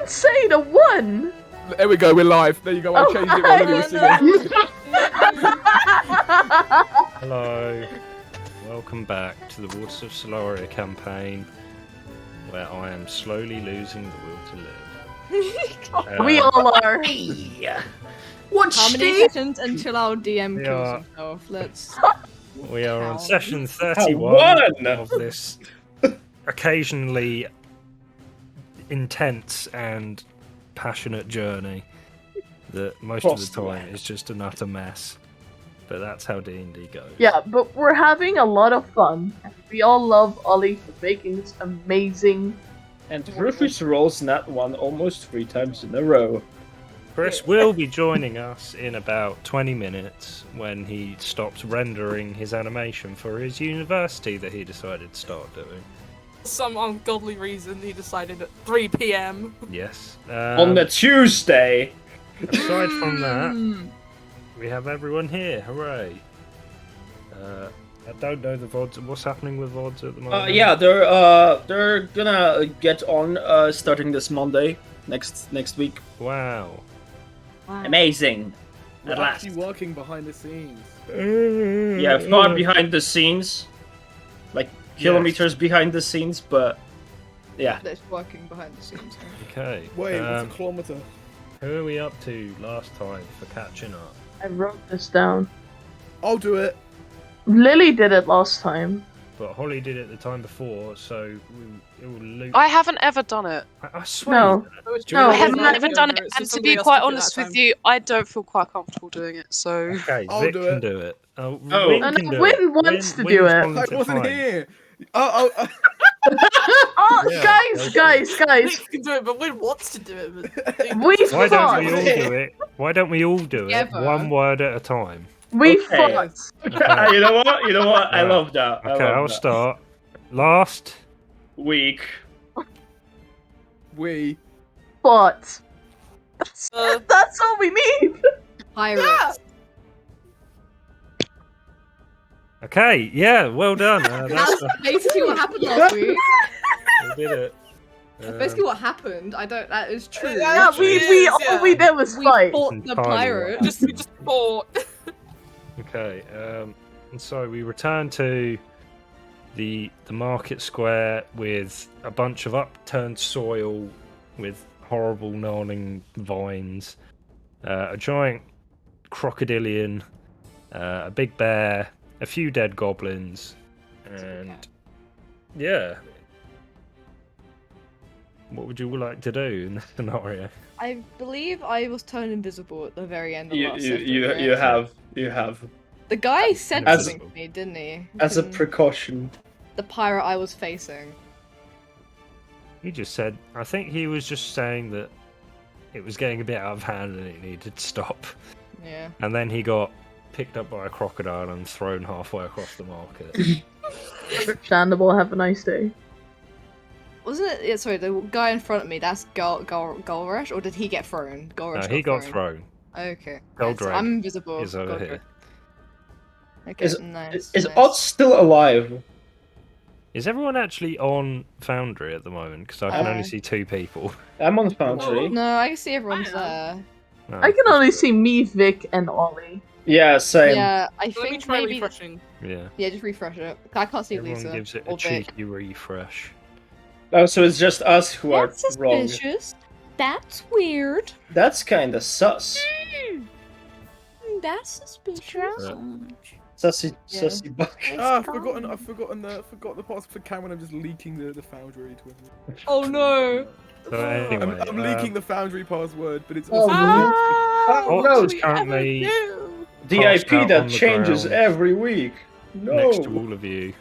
don't say the one! There we go, we're live. There you go, I changed it while Lily was singing. Hello, welcome back to the Waters of Celaria campaign, where I am slowly losing the will to live. We all are. How many sessions until our DM kills himself? Let's. We are on Count. session 31 One! of this occasionally intense and passionate journey that most of the time is just an utter mess. But that's how D&D goes. Yeah, but we're having a lot of fun. We all love Ollie for making this amazing. And Rufus rolls that one almost 3 times in a row. Chris will be joining us in about 20 minutes when he stops rendering his animation for his university that he decided to start doing. Some ungodly reason he decided at 3 PM. Yes. On the Tuesday! Aside from that, we have everyone here. Hooray! I don't know the VODs. What's happening with VODs at the moment? Yeah, they're gonna get on starting this Monday, next week. Wow. Amazing! We're At last. actually working behind the scenes. Yeah, far behind the scenes. Like, kilometers behind the scenes, but... Yeah. That's working behind the scenes. Okay. Wait, what's a kilometer? Who are we up to last time for catching up? I wrote this down. I'll do it. Lily did it last time. But Holly did it the time before, so it will loop. I haven't ever done it. I swear. No. I I haven't haven't ever done it, and to be quite honest with you, I don't feel quite comfortable doing it. So Okay, I'll Vic do can it. do it. Oh, Oh. Win And can do Win it. wants to Win's do it. I volunteered, wasn't fine. here. Oh, Yeah, guys! Nick can do it, but Win wants to do it. But... We Why don't fought! we all do it? Why don't we all do it? Together. One word at a time. We Okay. fought! Okay. You know what? I Yeah. love that. Okay, I'll start. Last. Week. We. Fought! That's all we need! Pirates. Okay, yeah, well done. That's basically what happened last week. We did it. That's basically what happened. I don't. That is true. Yeah, all we did was We fight. fought the Entirely pirate. right. we just fought. Okay, and so we return to the market square with a bunch of upturned soil with horrible gnawing vines, a giant crocodilian, a big bear, a few dead goblins, and yeah. What would you like to do in this scenario? I believe I was turned invisible at the very end of last You session. you have. The guy said As- something to me, didn't he? As a From precaution. the pirate I was facing. He just said, I think he was just saying that it was getting a bit out of hand and it needed to stop. Yeah. And then he got picked up by a crocodile and thrown halfway across the market. Understandable, have a nice day. Wasn't it? Yeah, sorry, the guy in front of me. That's Golrush, or did he get thrown? No, Golrush. he got thrown. Okay. Goldrake So I'm invisible. is over Goldrake. here. Okay. Nice. Is nice. Odd still alive? Is everyone actually on Foundry at the moment? Because I can only see 2 people. I'm on Foundry. No, I can see everyone's there. No, I can only see me, Vic, and Ollie. Yeah, same. Yeah, I Let me think try maybe. refreshing. Yeah. Yeah, just refresh it. I can't see Everyone Lisa. gives it a or Vic. cheeky refresh. Oh, so it's just us who are That's wrong. suspicious. That's weird. That's kinda sus. That's suspicious. Sussy buck. I've forgotten the parts for Cameron. I'm just leaking the Foundry to everyone. Oh no. So anyway, I'm leaking the Foundry password, but it's Oh, also Oh, Ox no. is currently The Passed IP out that on the changes ground. every week. No. next to all of you.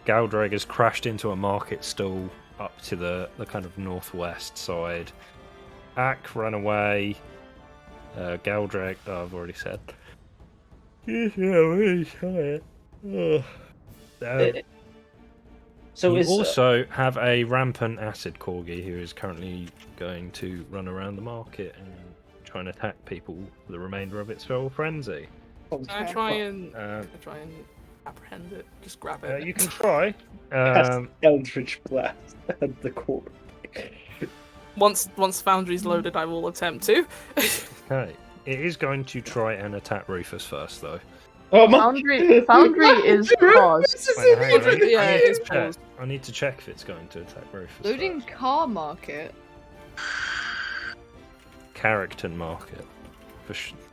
Galdrag has crashed into a market stall up to the kind of northwest side. Ack ran away. Galdrag, I've already said. So you is also have a rampant acid corgi who is currently going to run around the market and try and attack people for the remainder of its spell frenzy. I try and Uh, apprehend it. Just grab it. you can try. Eldritch Blast at the core. once Foundry's loaded, I will attempt to. Okay. It is going to try and attack Rufus first, though. Oh my! Foundry is paused. Wait, hang on, Yeah, I need it to is check. paused. I need to check if it's going to attack Rufus Loading first. car market. Character market.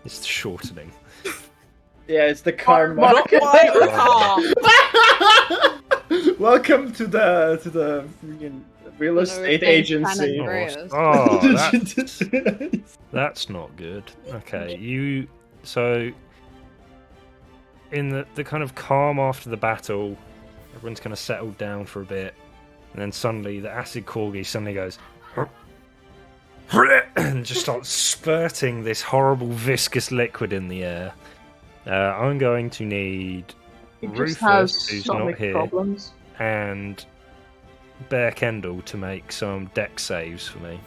It's shortening. Yeah, it's the car Not market. quite the car. Welcome to the freaking real estate agency. Oh, that's not good. Okay, so in the kind of calm after the battle, everyone's kind of settled down for a bit, and then suddenly the acid corgi suddenly goes and just starts spurting this horrible viscous liquid in the air. I'm going to need He just Rufus, has who's not stomach here, problems. and Bear Kendall to make some deck saves for me.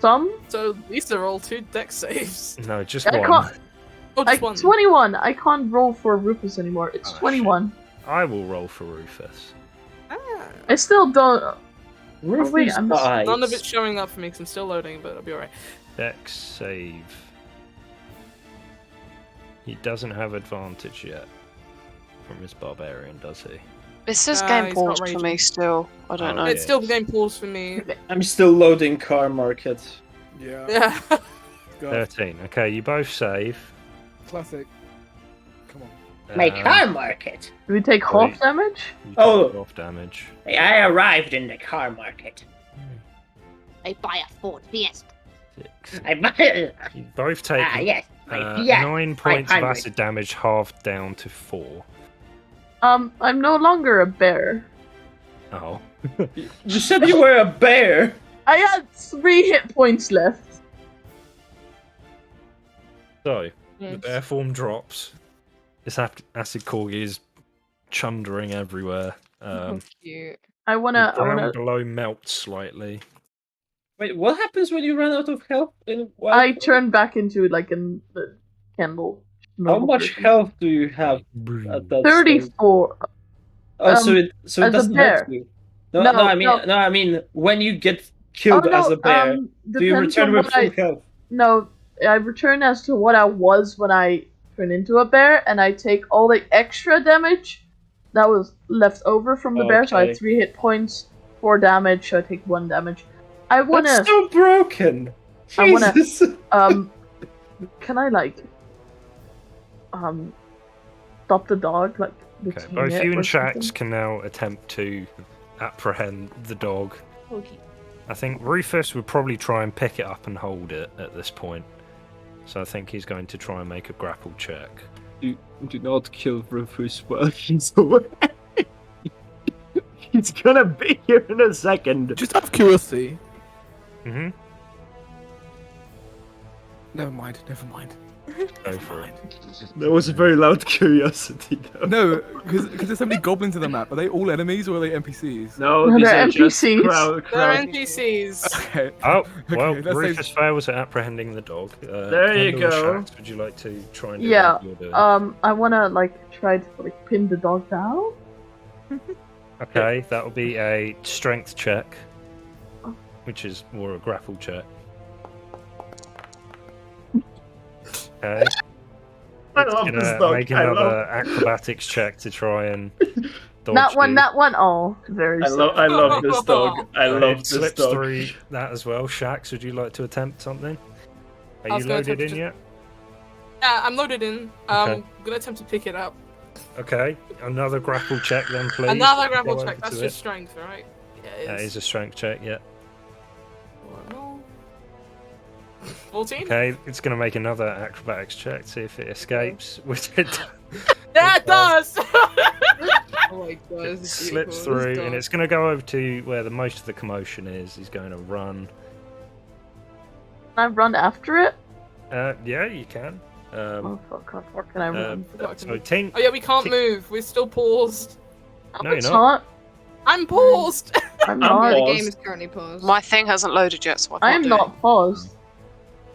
Some? So these are all 2 deck saves. No, just I one. can't. Oh, just one. 21. I can't roll for Rufus anymore. It's Oh, 21. I will roll for Rufus. I still don't. Rufus wait, I'm just- dies. None of it's showing up for me because I'm still loading, but I'll be alright. Deck save. He doesn't have advantage yet from his barbarian, does he? It says He's game not paused for raging. me still. I don't Oh, know. yeah. It's still game pause for me. I'm still loading car market. Yeah. Yeah. Go. 13. Okay, you both save. Classic. Come on. My Um, car market. Do we take Wait. half damage? you Oh. take off damage. I arrived in the car market. I buy a Ford Fiesta. 6. I buy. You both take Yes. Yeah. 9 points of 500. acid damage, halved down to 4. I'm no longer a bear. Oh. You said you were a bear. I had 3 hit points left. So, the Yes. bear form drops. This acid corgi is chundering everywhere. Cute. I The wanna. ground below melts slightly. Wait, what happens when you run out of health in one? I turn back into like the candle. How normal much person. health do you have at that stage? 34. Oh, so it as a doesn't bear. help you. No, No, I mean when you get killed Oh, no, as a bear, do you depends return on with what full health? No, I return as to what I was when I turned into a bear, and I take all the extra damage that was left over from the bear. So I Okay. had 3 hit points, 4 damage. So I take 1 damage. I wanna. That's so broken. I wanna- Jesus. Can I stop the dog? Like, Okay, between both it you or and Shax something? can now attempt to apprehend the dog. Okay. I think Rufus would probably try and pick it up and hold it at this point. So I think he's going to try and make a grapple check. Do not kill Rufus while he's away. He's gonna be here in a second. Just out of curiosity. Mm-hmm. Never mind. Never mind. Go for it. That was a very loud curiosity, though. No, because there's so many goblins in the map. Are they all enemies or are they NPCs? No, No, these they're are just NPCs. They're crowd. NPCs. Okay. Oh, well, Okay, that Rufus saves- fails at apprehending the dog. There you Kendall go. and Shax, would you like to try and do Yeah. what you're doing? I wanna try to pin the dog down. Okay, that will be a strength check, which is more a grapple check. Okay. I It's love gonna this dog. make I another love- acrobatics check to try and dodge That one, you. that one. Oh, very I sad. love this dog. I It love this slips dog. through that as well. Shax, would you like to attempt something? I Are was you gonna loaded attempt in to- yet? Yeah, I'm loaded in. Okay. I'm gonna attempt to pick it up. Okay, another grapple check then, please. Another grapple Go check. over That's to just it. strength, right? Yeah, it That is a strength check, yeah. 14? Okay, it's going to make another acrobatics check, see if it escapes, which it Yeah, it does! Oh my god, this is slips beautiful. This through, dog. and it's going to go over to where the most of the commotion is. He's going to run. Can I run after it? Yeah, you can. Oh fuck! How far can I run? So Tink, Oh yeah, we can't move. We're still paused. No, it's you're not. I'm paused! I'm Yeah, not. the paused. game is currently paused. My thing hasn't loaded yet, so I can't I'm do not paused.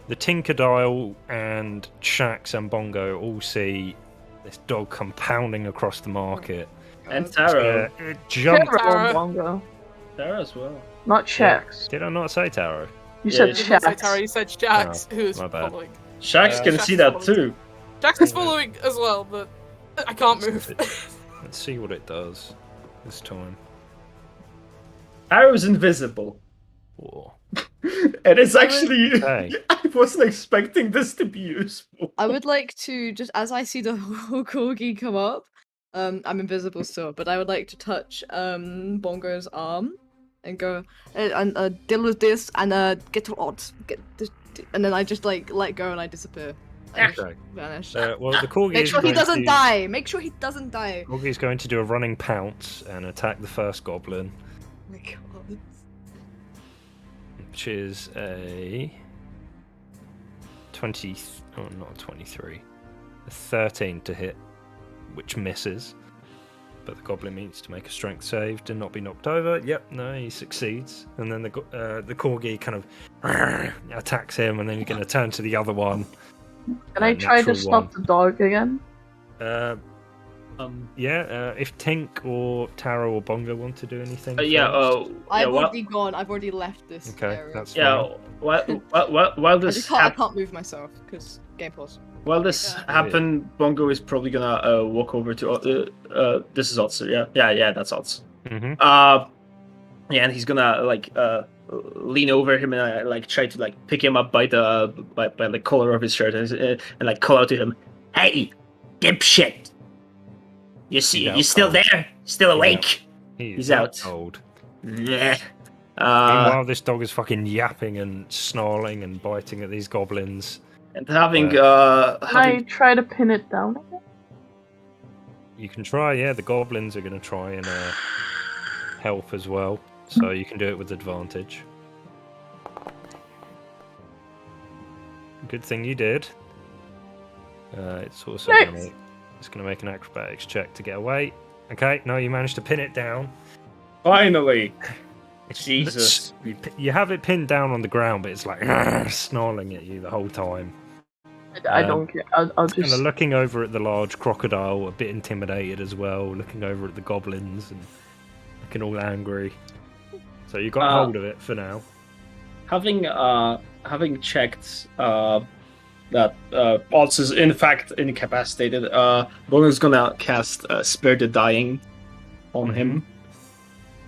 the Tinkerdial and Shax and Bongo all see this dog come pounding across the market. And God. Taro. It jumps. Tara. Terrible bongo. Taro as well. Not Shax. Did I not say Taro? You Yeah, said you You didn't say Shax. Tara, you said Jax, who's my bad. following. Shax can Shax see that following. too. Jax is following as well, but I can't move. Let's see what it does this time. Arrow's invisible. Whoa. And it's actually... Hey. I wasn't expecting this to be useful. I would like to just as I see the corgi come up, I'm invisible still, but I would like to touch Bongo's arm and go and deal with this and get to odds, and then I just like let go and I disappear. I just Okay. vanish. Well, the corgi Make is sure he going doesn't to... die. Make sure he doesn't die. Corgi is going to do a running pounce and attack the first goblin, Oh my god. which is a 20. Oh, not a 23. A 13 to hit, which misses. But the goblin needs to make a strength save to not be knocked over. Yep, no, he succeeds. And then the corgi kind of attacks him, and then he's going to turn to the other one. Can I try to natural stop the dog again? If Tink or Taro or Bongo want to do anything. I've already gone. I've already left this Okay, area. that's Yeah, fine. while this I can't move myself because game pause. While this happened, Bongo is probably gonna walk over to this is Otz. Yeah, that's Otz. Mm-hmm. Yeah, and he's gonna lean over him and like try to like pick him up by the collar of his shirt and like call out to him, "Hey, dipshit! You still there? Still awake?" He's out. Cold. Yeah. Meanwhile, this dog is fucking yapping and snarling and biting at these goblins. And having Can I try to pin it down again? You can try, yeah. The goblins are going to try and help as well, so you can do it with advantage. Good thing you did. It's also going to make an acrobatics check to get away. Okay, no, you managed to pin it down. Finally. Jesus. You have it pinned down on the ground, but it's like snarling at you the whole time. I don't care. I'll just... Kind of looking over at the large crocodile, a bit intimidated as well, looking over at the goblins and looking all angry. So you got hold of it for now. Having checked that Otz is in fact incapacitated, Bongo's gonna cast Spare the Dying on him.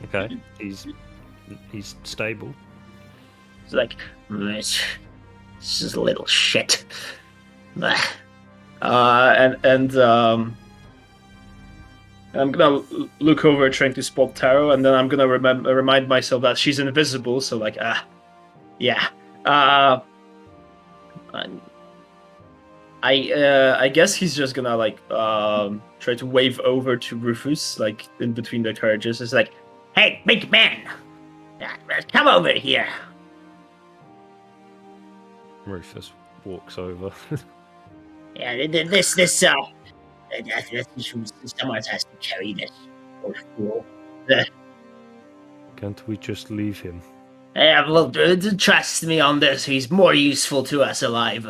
Okay, he's stable. It's like, this is a little shit. And I'm gonna look over trying to spot Taro, and then I'm gonna remind myself that she's invisible. So like, I guess he's just gonna like try to wave over to Rufus, like in between the carriages. It's like, "Hey, big man, come over here." Rufus walks over. Yeah, someone has to carry this. Can't we just leave him? Yeah, well, trust me on this. He's more useful to us alive.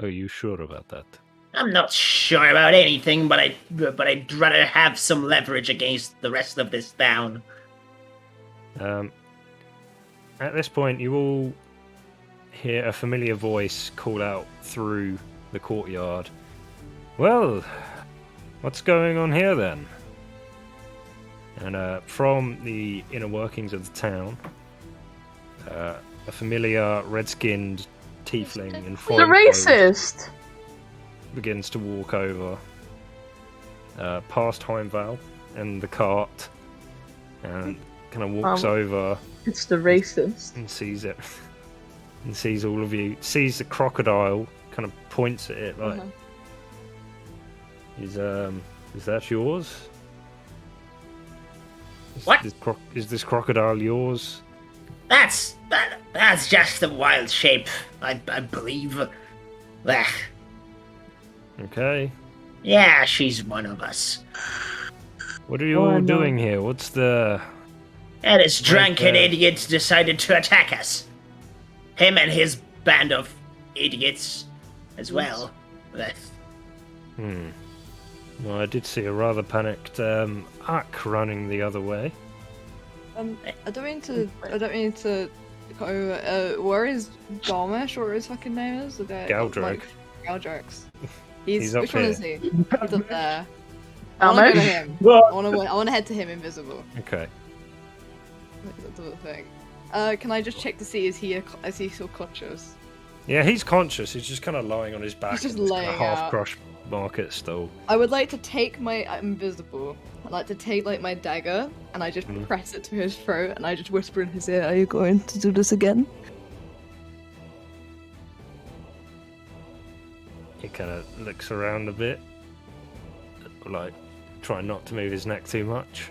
Are you sure about that? I'm not sure about anything, but I'd rather have some leverage against the rest of this town. At this point, you all hear a familiar voice call out through the courtyard. Well, what's going on here then? And from the inner workings of the town, a familiar red-skinned tiefling in The racist! begins to walk over past Heimval and the cart and kind of walks over. It's the racist. And sees it. And sees all of you. Sees the crocodile, kind of points at it like, is that yours? What? Is this crocodile yours? That's just a wild shape, I believe. Okay. Yeah, she's one of us. What are you all doing here? What's the... And this drunken idiot decided to attack us. Him and his band of idiots as well. Well, I did see a rather panicked Ak running the other way. I don't mean to where is Garmish, or his fucking name is? The guy. Galdrick. Galdricks. He's up which one here. is he? He's up there. I wanna go to him. I wanna head to him invisible. Okay. Look at the thing. Can I just check to see is he still conscious? Yeah, he's conscious. He's just kind of lying on his back. He's just in this laying kind of out. half-crushed market stall. I would like to take my I'm invisible. I'd like to take like my dagger and I just press it to his throat and I just whisper in his ear, "Are you going to do this again?" He kind of looks around a bit, like trying not to move his neck too much.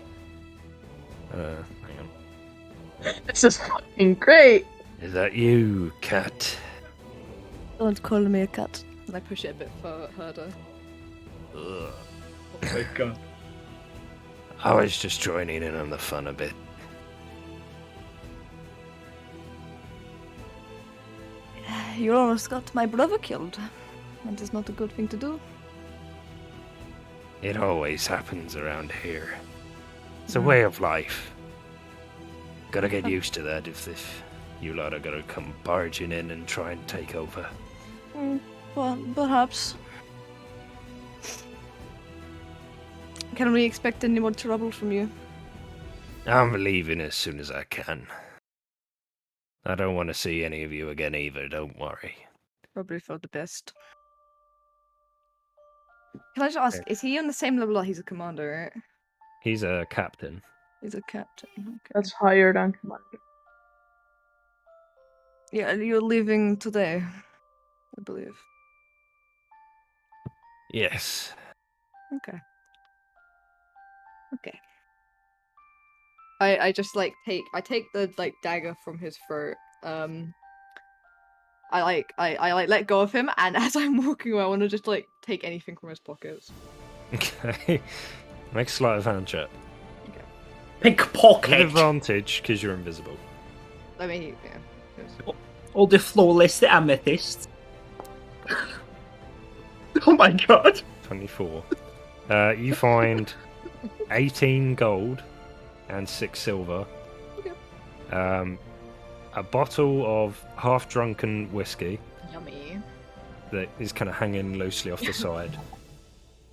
Hang on. This is fucking great. Is that you, cat? Don't call me a cat. And I push it a bit further. Ugh. Oh my god. I was just joining in on the fun a bit. You almost got my brother killed. That is not a good thing to do. It always happens around here. It's a way of life. Gotta get used to that if you lot are gonna come barging in and try and take over. Well, perhaps. Can we expect any more trouble from you? I'm leaving as soon as I can. I don't want to see any of you again either, don't worry. Probably for the best. Can I just ask, is he on the same level that he's a commander, right? He's a captain. He's a captain. Okay. That's higher than commander. Yeah, you're leaving today, I believe. Yes. Okay. Okay. I just like take the like dagger from his throat. I let go of him, and as I'm walking away, I want to just like take anything from his pockets. Okay. Make a sleight of hand check. Okay. With Pickpocket. advantage, because you're invisible. I mean, yeah. All the flawless amethyst. Oh my god. 24. You find 18 gold and 6 silver. Okay. A bottle of half-drunken whiskey Yummy. that is kind of hanging loosely off the side.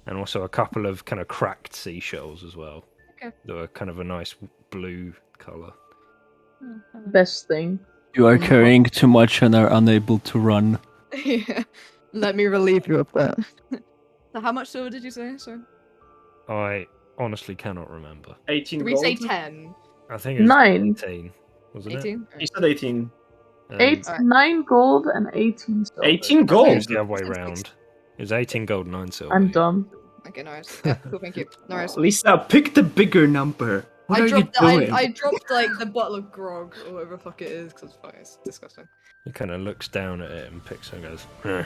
And also a couple of kind of cracked seashells as well. Okay. That are kind of a nice blue colour. Best thing. You are carrying too much and are unable to run. Yeah. Let me relieve you of that. So how much silver did you say, sir? I honestly cannot remember. 18 Did we gold. say 10? I think it was 9. 18, wasn't 18? You said 18. it? 9 gold and 18 silver. 18 It was gold. the other way round. It was 18 gold, 9 silver. I'm dumb. Okay, nice. Yeah, cool, thank you. Nice. Lisa, pick the bigger number. What are you doing? I dropped like the bottle of grog or whatever the fuck it is because it's disgusting. He kind of looks down at it and picks it and goes, "Huh,"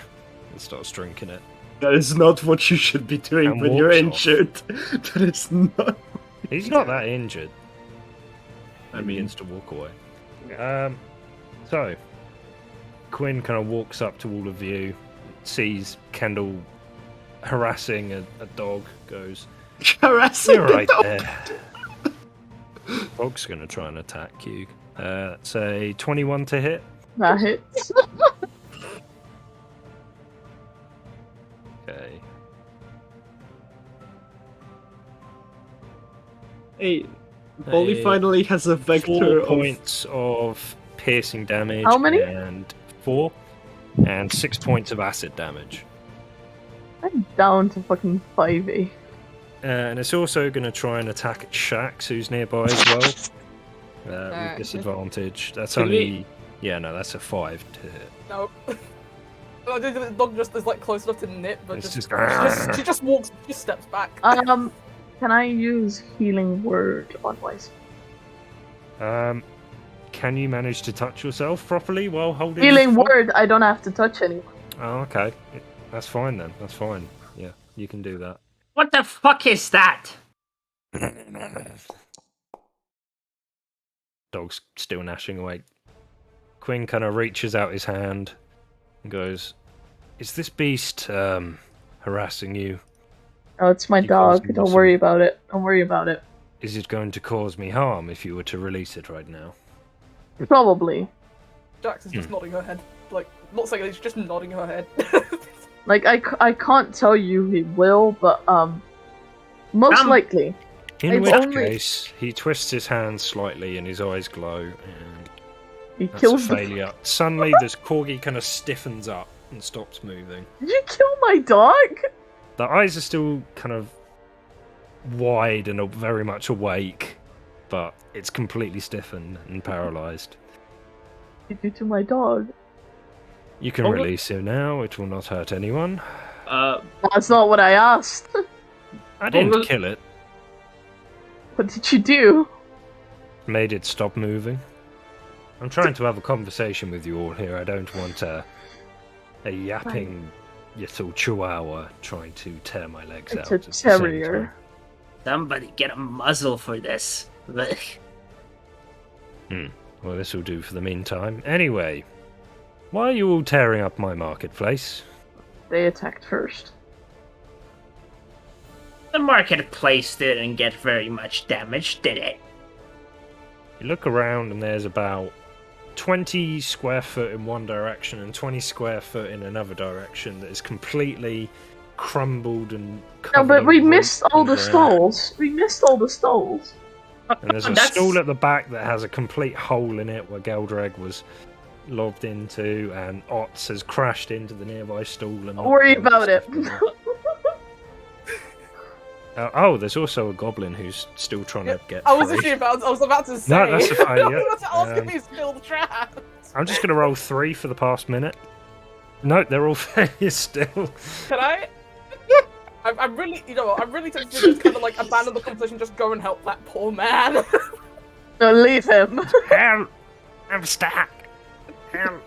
and starts drinking it. That is not what you should be doing And when you're walks off. injured. That is not. He's not that injured. I He mean, begins to walk away. So, Quinn kind of walks up to all of you, sees Kendall harassing a dog, goes, harassing "You're right the dog. there." Dog's going to try and attack you. It's a 21 to hit. That hits. Okay. Hey, Bolly finally has a vector 4 of... points of piercing damage. How many? And 4. And 6 points of acid damage. I'm down to fucking 5e. And it's also going to try and attack Shax, who's nearby as well. With disadvantage. That's Can only... we- Yeah, no, that's a 5 to hit. No. The dog just is like close enough to nip, but It's just, just- she just walks, she steps back. Can I use healing word on myself? Can you manage to touch yourself properly while holding... Healing this word, I don't have to touch anyone. Oh, okay. That's fine then. That's fine. Yeah, you can do that. What the fuck is that? Dog's still gnashing away. Quinn kind of reaches out his hand and goes, "Is this beast harassing you?" Oh, it's my She calls dog. him Don't awesome. worry about it. Don't worry about it. Is it going to cause me harm if you were to release it right now? Probably. Jax is just nodding her head. Like, not saying it, she's just nodding her head. Like, I can't tell you he will, but, most likely. In which case, he twists his hands slightly and his eyes glow, and he that's kills a failure. Suddenly, this corgi kind of stiffens up and stops moving. Did you kill my dog? The eyes are still kind of wide and very much awake, but it's completely stiffened and paralyzed. What did you do to my dog? You can release him now, it will not hurt anyone. That's not what I asked. I didn't kill it. What did you do? Made it stop moving. I'm trying to have a conversation with you all here. I don't want a yapping little chihuahua trying to tear my legs out. It's a terrier. Somebody get a muzzle for this. Well, this will do for the meantime. Anyway, why are you all tearing up my marketplace? They attacked first. The marketplace didn't get very much damage, did it? You look around and there's about 20 square foot in one direction and 20 square foot in another direction that is completely crumbled and covered. No, but we missed all the ground. stalls. We missed all the stalls. And there's a stall at the back that has a complete hole in it where Geldrag was lobbed into, and Otz has crashed into the nearby stall. And Don't worry about it. There's also a goblin who's still trying to get I was free. actually I was about to say. No, that's fine, yeah. I was about to ask if he's still trapped. I'm just going to roll 3 for the past minute. No, they're all failures still. Can I? I'm really, you know what? I'm really tempted to just kind of like abandon the competition, just go and help that poor man. No, leave him. Help! I'm stuck. Help!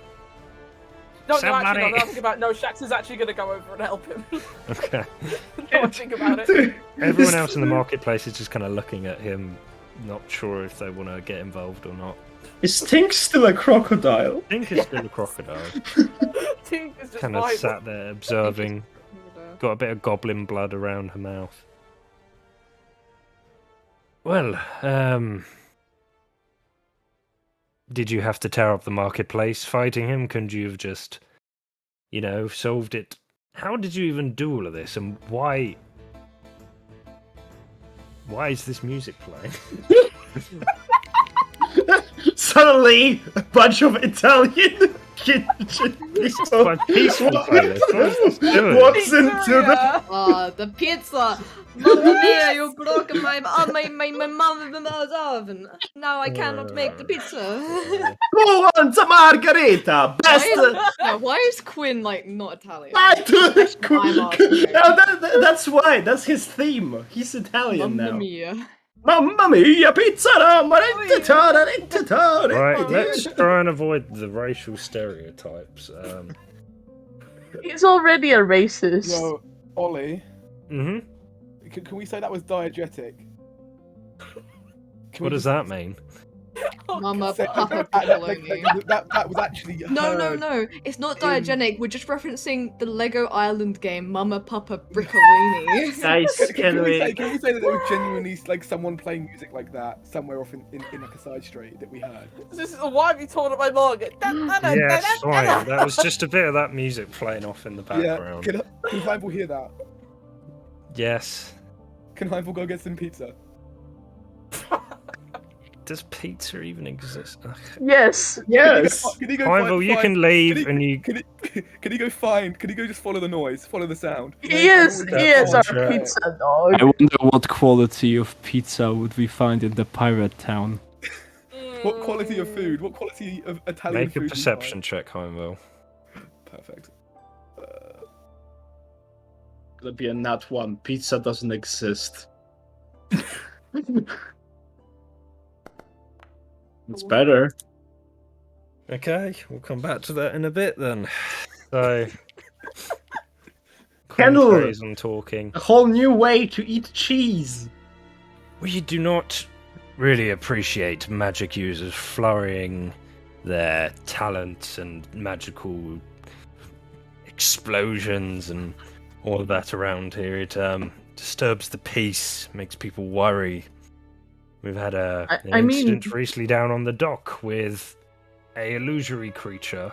No, Somebody. actually, no, think about it. No, Shax is actually going to go over and help him. Okay. Don't think about it. Everyone else in the marketplace is just kind of looking at him, not sure if they want to get involved or not. Is Tink still a crocodile? Tink is still a crocodile. Tink is just Kind of sat there observing. Got a bit of goblin blood around her mouth. Well, did you have to tear up the marketplace fighting him? Couldn't you have just, solved it? How did you even do all of this, and why is this music playing? Suddenly, a bunch of Italian peaceful walks into the pizza! Mamma mia, you broke my mom's oven. Now I cannot make the pizza. Who wants a margarita? Best. Why is Quinn not Italian? That's why. That's his theme. He's Italian now. Mamma mia. Mamma mia, pizza! Right, let's try and avoid the racial stereotypes. He's already a racist. Yo, Ollie. Mm-hmm. Can we say that was diegetic? What does that mean? Mama, Say- Papa, that Piccoloni. that was actually No. It's not diagenic. We're just referencing the Lego Island game, Mama, Papa, Briccolini. Guys, Can we say that there was genuinely someone playing music like that somewhere off in like a side street that we heard? This is why have you torn up my market? Yes, fine. That was just a bit of that music playing off in the background. Yeah, can Heimel hear that? Yes. Can Heimel go get some pizza? Does pizza even exist? Ugh. Yes. Can you go Heimel, you can leave and you... Can you go find? Can you go just follow the noise? Follow the sound? He is our pizza dog. I wonder what quality of pizza would we find in the pirate town. What quality of food? What quality of Italian Make food? a perception check, Heimel. Perfect. Gonna be a nat 1. Pizza doesn't exist. It's better. Okay, we'll come back to that in a bit then. So... Kendall! carries on talking. A whole new way to eat cheese! We do not really appreciate magic users flurrying their talents and magical explosions and all of that around here. It disturbs the peace, makes people worry. We've had an I mean- incident recently down on the dock with a illusory creature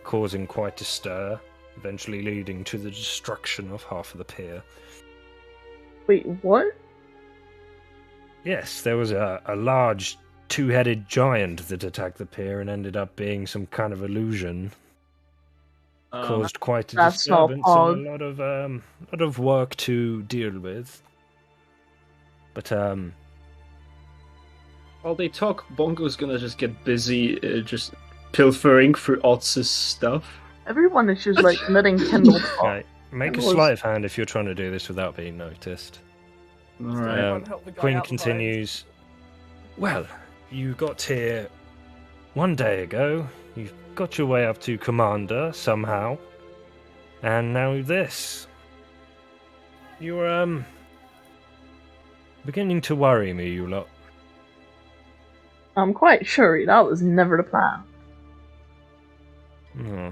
causing quite a stir, eventually leading to the destruction of half of the pier. Wait, what? Yes, there was a large two-headed giant that attacked the pier and ended up being some kind of illusion. Caused quite a That's not disturbance Pog. and a lot of work to deal with. But While they talk, Bongo's gonna just get busy just pilfering through Otz's stuff. Everyone is just like letting Kendall talk. okay, make a Kendall is- sleight of hand if you're trying to do this without being noticed. Alright. Can't help the guy Quinn out the continues. Well, you got here one day ago. You got your way up to Commander somehow, and now this. You're beginning to worry me, you lot. I'm quite sure that was never the plan. Hmm.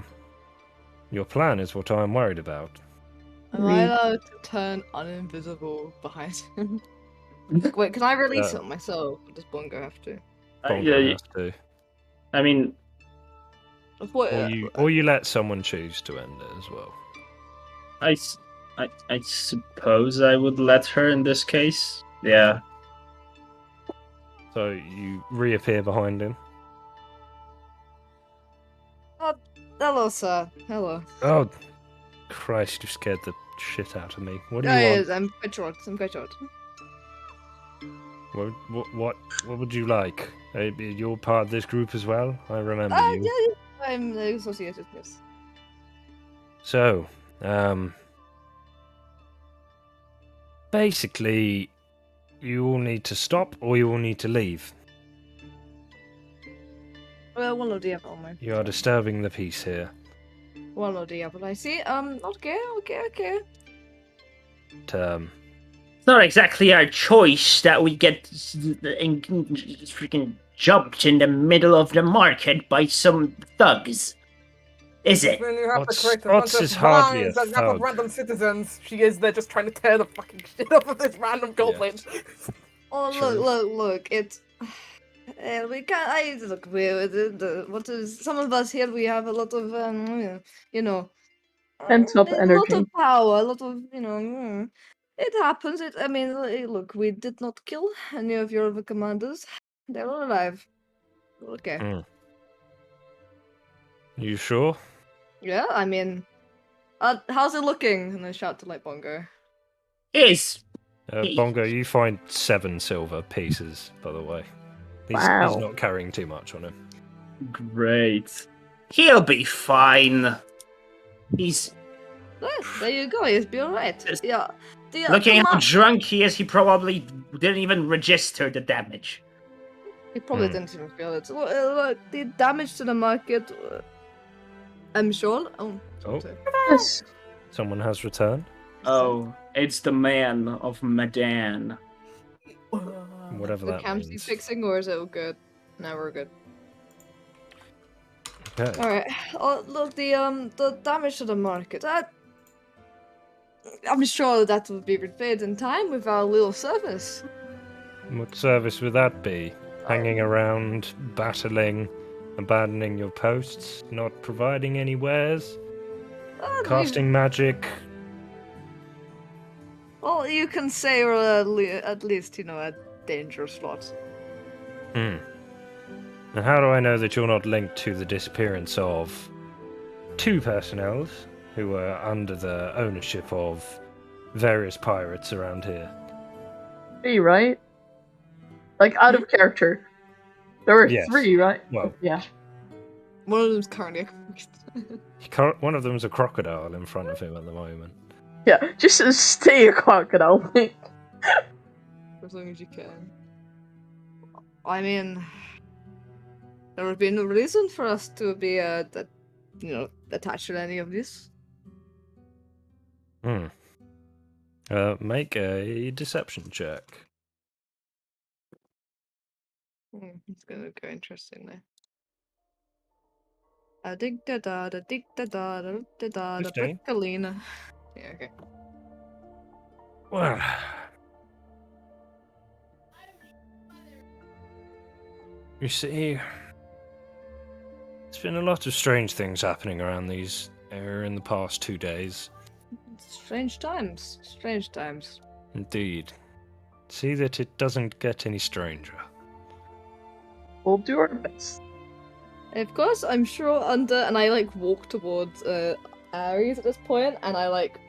Your plan is what I'm worried about. Am I allowed to turn uninvisible behind him? Wait, can I release it myself? Or does Bongo have to? Bongo Yeah, has to. I mean, What, Or you let someone choose to end it as well. I suppose I would let her in this case. Yeah. So you reappear behind him. Hello, sir. Hello. Oh, Christ! You scared the shit out of me. What do you Yes, want? I'm quite short. I'm quite short. What would you like? You're part of this group as well. I remember you. Yeah, I'm associated. Yes. So, basically, you all need to stop or you all need to leave. Well, one or the other, man. You are disturbing the peace here. One or the other. I see. Okay. It's not exactly our choice that we get freaking jumped in the middle of the market by some thugs, is it? Then you have to Ots- create a bunch Ots of is hardly a vines and have thug. random citizens. She is there just trying to tear the fucking shit off of this random goblin. Oh, True. look. It's. We can't. Look. What is? Some of us here. We have a lot of you know. Pent up A lot energy. of power. A lot of It happens. I mean, look. We did not kill any of your other commanders. They're all alive. Okay. You sure? Yeah. I mean. How's it looking? And I shout to like Bongo. Bongo, you find 7 silver pieces, by the way. He's Wow. not carrying too much on him. Great. He'll be fine. He's There you go. You'll be alright. Yeah. looking how drunk he is. He probably didn't even register the damage. He probably didn't even feel it. Look, the damage to the market. I'm sure. Oh. Yes. Someone has returned. Oh, it's the man of Medan. Whatever The that camps means. fixing, or is it all good? No, we're good. Okay. All right. Oh, look, the damage to the market. I'm sure that will be repaid in time with our little service. What service would that be? Hanging around, battling, abandoning your posts, not providing any wares, casting magic. Well, you can say we're at least, a danger slot. And how do I know that you're not linked to the disappearance of 2 personnels who were under the ownership of various pirates around here? Three, right? Like out of character. There were Yes. 3, right? Well, Yeah. One of them's currently. one of them's a crocodile in front of him at the moment. Yeah, just stay a crocodile. As long as you can. I mean, there would be no reason for us to be, attached to any of this. Make a deception check. It's gonna go interesting there. Da-da-da-da-da-da-da-da-da-da-da, 15. Brickalina. Yeah, okay. Well, You see, there's been a lot of strange things happening around these area in the past 2 days. Strange times. Strange times. Indeed. See that it doesn't get any stranger. We'll do our best. Of course, I'm sure and I like walk towards Aries at this point, and I like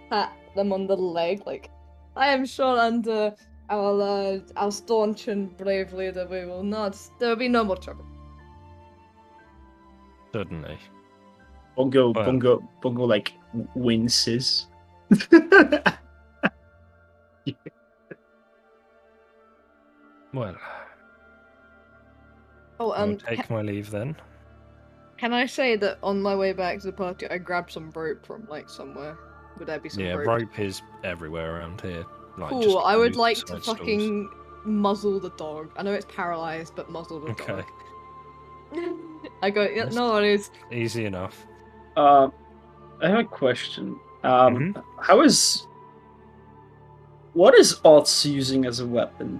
pat them on the leg, like I am sure under our staunch and brave leader there will be no more trouble. Certainly. Bongo like winces. Well, Oh, take my leave then. can I say that on my way back to the party, I grabbed some rope from like somewhere? Would there be some rope? Rope is everywhere around here. Like, Cool. just I would loose like to side fucking muzzle the dog. I know it's paralyzed, but muzzle the Okay. dog. I go. Yeah, no worries. Easy enough. I have a question. What is Otz using as a weapon?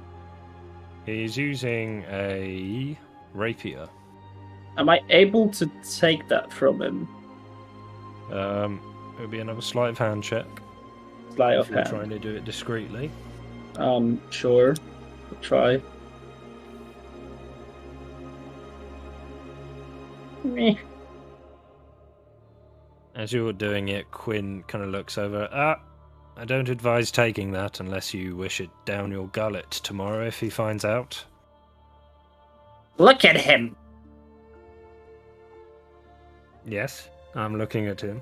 He's using a rapier. Am I able to take that from him? It would be another sleight of hand check. Sleight of if you're hand. trying to do it discreetly. Sure. I'll try. Meh. As you're doing it, Quinn kind of looks over. I don't advise taking that unless you wish it down your gullet tomorrow if he finds out. Look at him. Yes, I'm looking at him.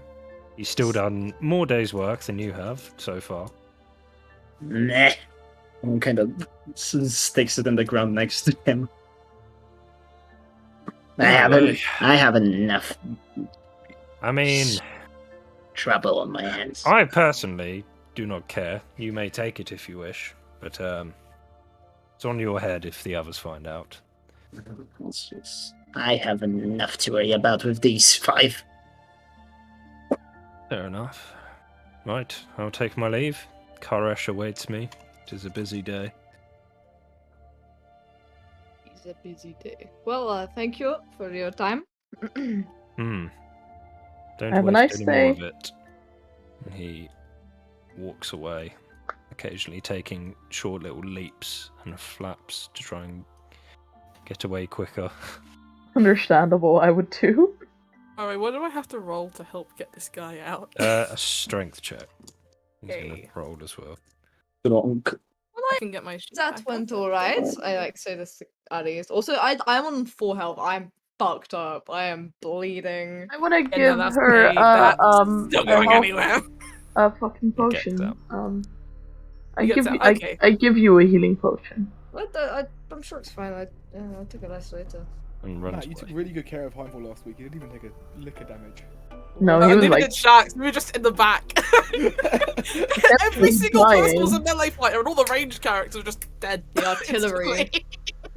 He's still done more days' work than you have so far. Meh. And kind of sticks it in the ground next to him. I have enough. I mean, trouble on my hands. I personally do not care. You may take it if you wish, but it's on your head if the others find out. I have enough to worry about with these 5. Fair enough. Right, I'll take my leave. Karesh awaits me. It is a busy day. It's a busy day. Well, thank you for your time. Don't Have a waste nice any day. more of it. And he walks away, occasionally taking short little leaps and flaps to try and get away quicker. Understandable, I would too. Alright, what do I have to roll to help get this guy out? A strength check. He's Okay. gonna roll as well. Strong. I can get my shit That back went up. alright. I like say this to Aries. Also, I'm on 4 health. I'm fucked up. I am bleeding. I want to Yeah, give no, that's her me. That's not a going health- anywhere. a fucking He gets potion. up. I He give gets you, up, okay. I give you a healing potion. What I'm sure it's fine. I'll take a rest later. And Matt, runs you took away. really good care of Heimdall last week. You didn't even take a lick of damage. No, No, he was neither like did Sharks. We were just in the back. Every was single person dying. was a melee fighter, and all the ranged characters were just dead. The artillery. Instantly.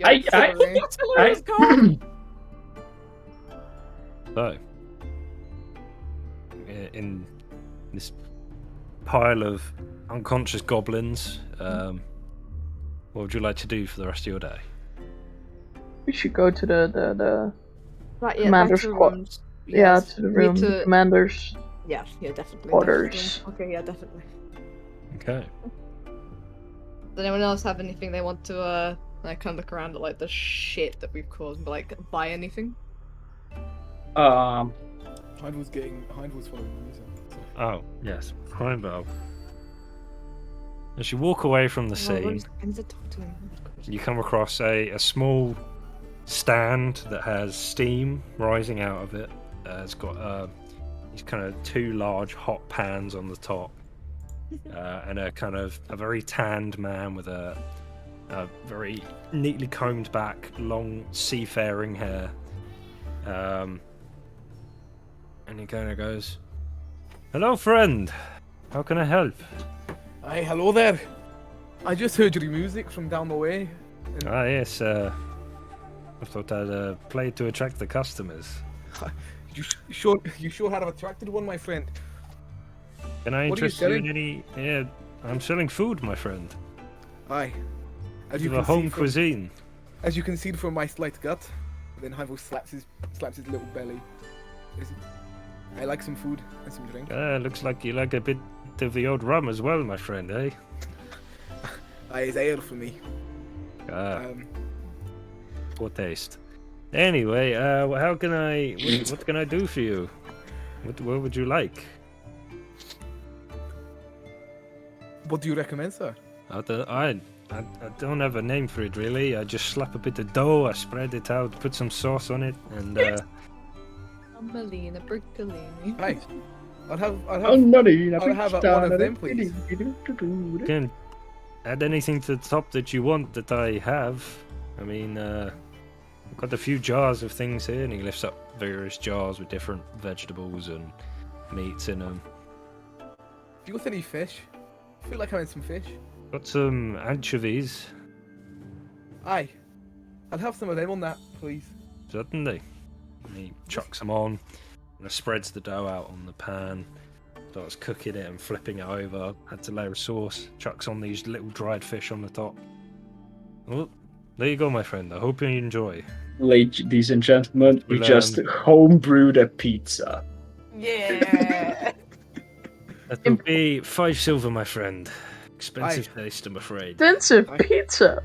I- The artillery was gone. So, in this pile of unconscious goblins, what would you like to do for the rest of your day? we should go to the Right, yeah, Commander's back to the quad- rooms. yeah, Yes, to the we room, need the commander's Yeah, definitely. quarters. Definitely. Okay, yeah, definitely. Okay. Does anyone else have anything they want to like kind of look around at like the shit that we've caused, but like buy anything? Heimdall's following music. So. Oh, yes. Heimdall. As you walk away from the scene, I need to talk to him. you come across a small stand that has steam rising out of it. It's got these kind of 2 large hot pans on the top, and a kind of a very tanned man with a very neatly combed back, long seafaring hair. And he kind of goes, "Hello, friend. How can I help?" Hi, hello there. I just heard your music from down the way. Ah, yes. I thought I'd play to attract the customers. You sure have attracted one, my friend. Can I What are you interest you in selling? any? Yeah, I'm selling food, my friend. Aye. As To you the can see home from- cuisine. as you can see from my slight gut. Then Heinrich slaps his little belly. I like some food and some drink. Looks like you like a bit of the old rum as well, my friend, eh? It's ale for me. Poor taste. Anyway, how can I? What can I do for you? What would you like? What do you recommend, sir? I don't have a name for it really. I just slap a bit of dough, I spread it out, put some sauce on it, and Melina Briccolini. Hey, I'll have one of them, please. you can add anything to the top that you want that I have. I mean, I've got a few jars of things here, and he lifts up various jars with different vegetables and meats in them. Do you got any fish? I feel like having some fish. Got some anchovies. Aye. I'll have some of them on that, please. Certainly. And he chucks them on, and spreads the dough out on the pan, starts cooking it and flipping it over, adds a layer of sauce, chucks on these little dried fish on the top. Well, there you go, my friend. I hope you enjoy. Ladies and gentlemen, we just homebrewed a pizza. Yeah. That will be 5 silver, my friend. Expensive taste, I'm afraid. Expensive pizza.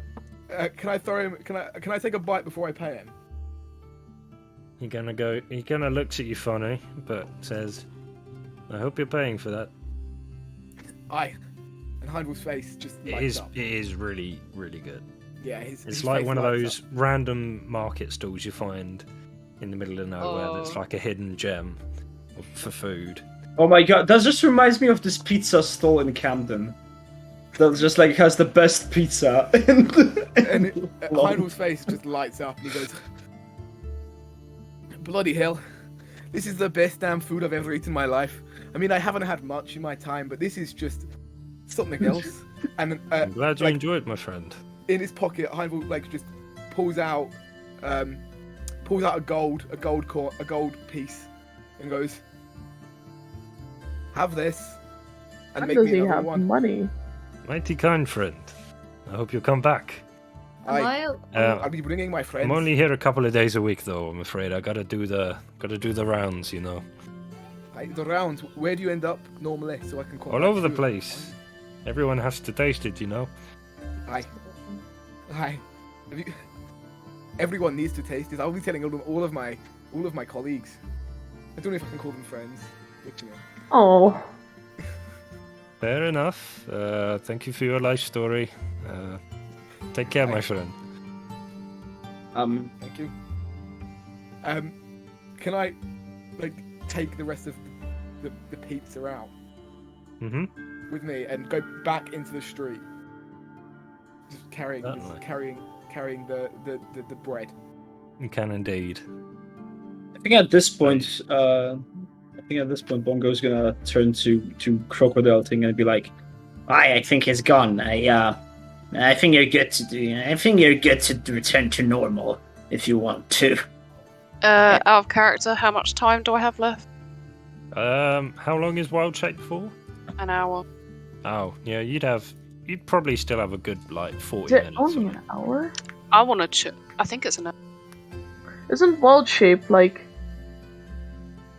Can I throw him? Can I take a bite before I pay him? He kind of looks at you funny, but says, I hope you're paying for that. Aye. And Heinrich's face just lights up. It is really, really good. Yeah, it's like one of those random market stalls you find in the middle of nowhere that's like a hidden gem for food. Oh my god, that just reminds me of this pizza stall in Camden. That just like has the best pizza. And Heinrich's face just lights up and he goes, bloody hell. This is the best damn food I've ever eaten in my life. I mean, I haven't had much in my time, but this is just something else. And I'm glad you enjoyed, my friend. In his pocket, Heinrich just pulls out a gold piece, and goes, "Have this." And When does he have money? Mighty kind friend. I hope you'll come back. I'll be bringing my friends. I'm only here a couple of days a week, though. I'm afraid I gotta do the rounds, you know. The rounds. Where do you end up normally, so I can call? All over the place. Everyone has to taste it, you know. Aye. Everyone needs to taste this. I'll be telling all of my colleagues. I don't know if I can call them friends. But, you know. Oh. Fair enough. Thank you for your life story. Take care, my friend. Thank you. Can I, take the rest of the pizza out with me and go back into the street, just carrying the bread? You can indeed. I think at this point, Bongo's gonna turn to Crocodile Thing and be like, I think he's gone. I think you're good to return to normal if you want to. Out of character, how much time do I have left? How long is Wild Shape for? An hour. Oh, yeah, you'd probably still have a good 40 Is it minutes. only an hour? I want to check. I think it's an hour. Isn't Wild Shape like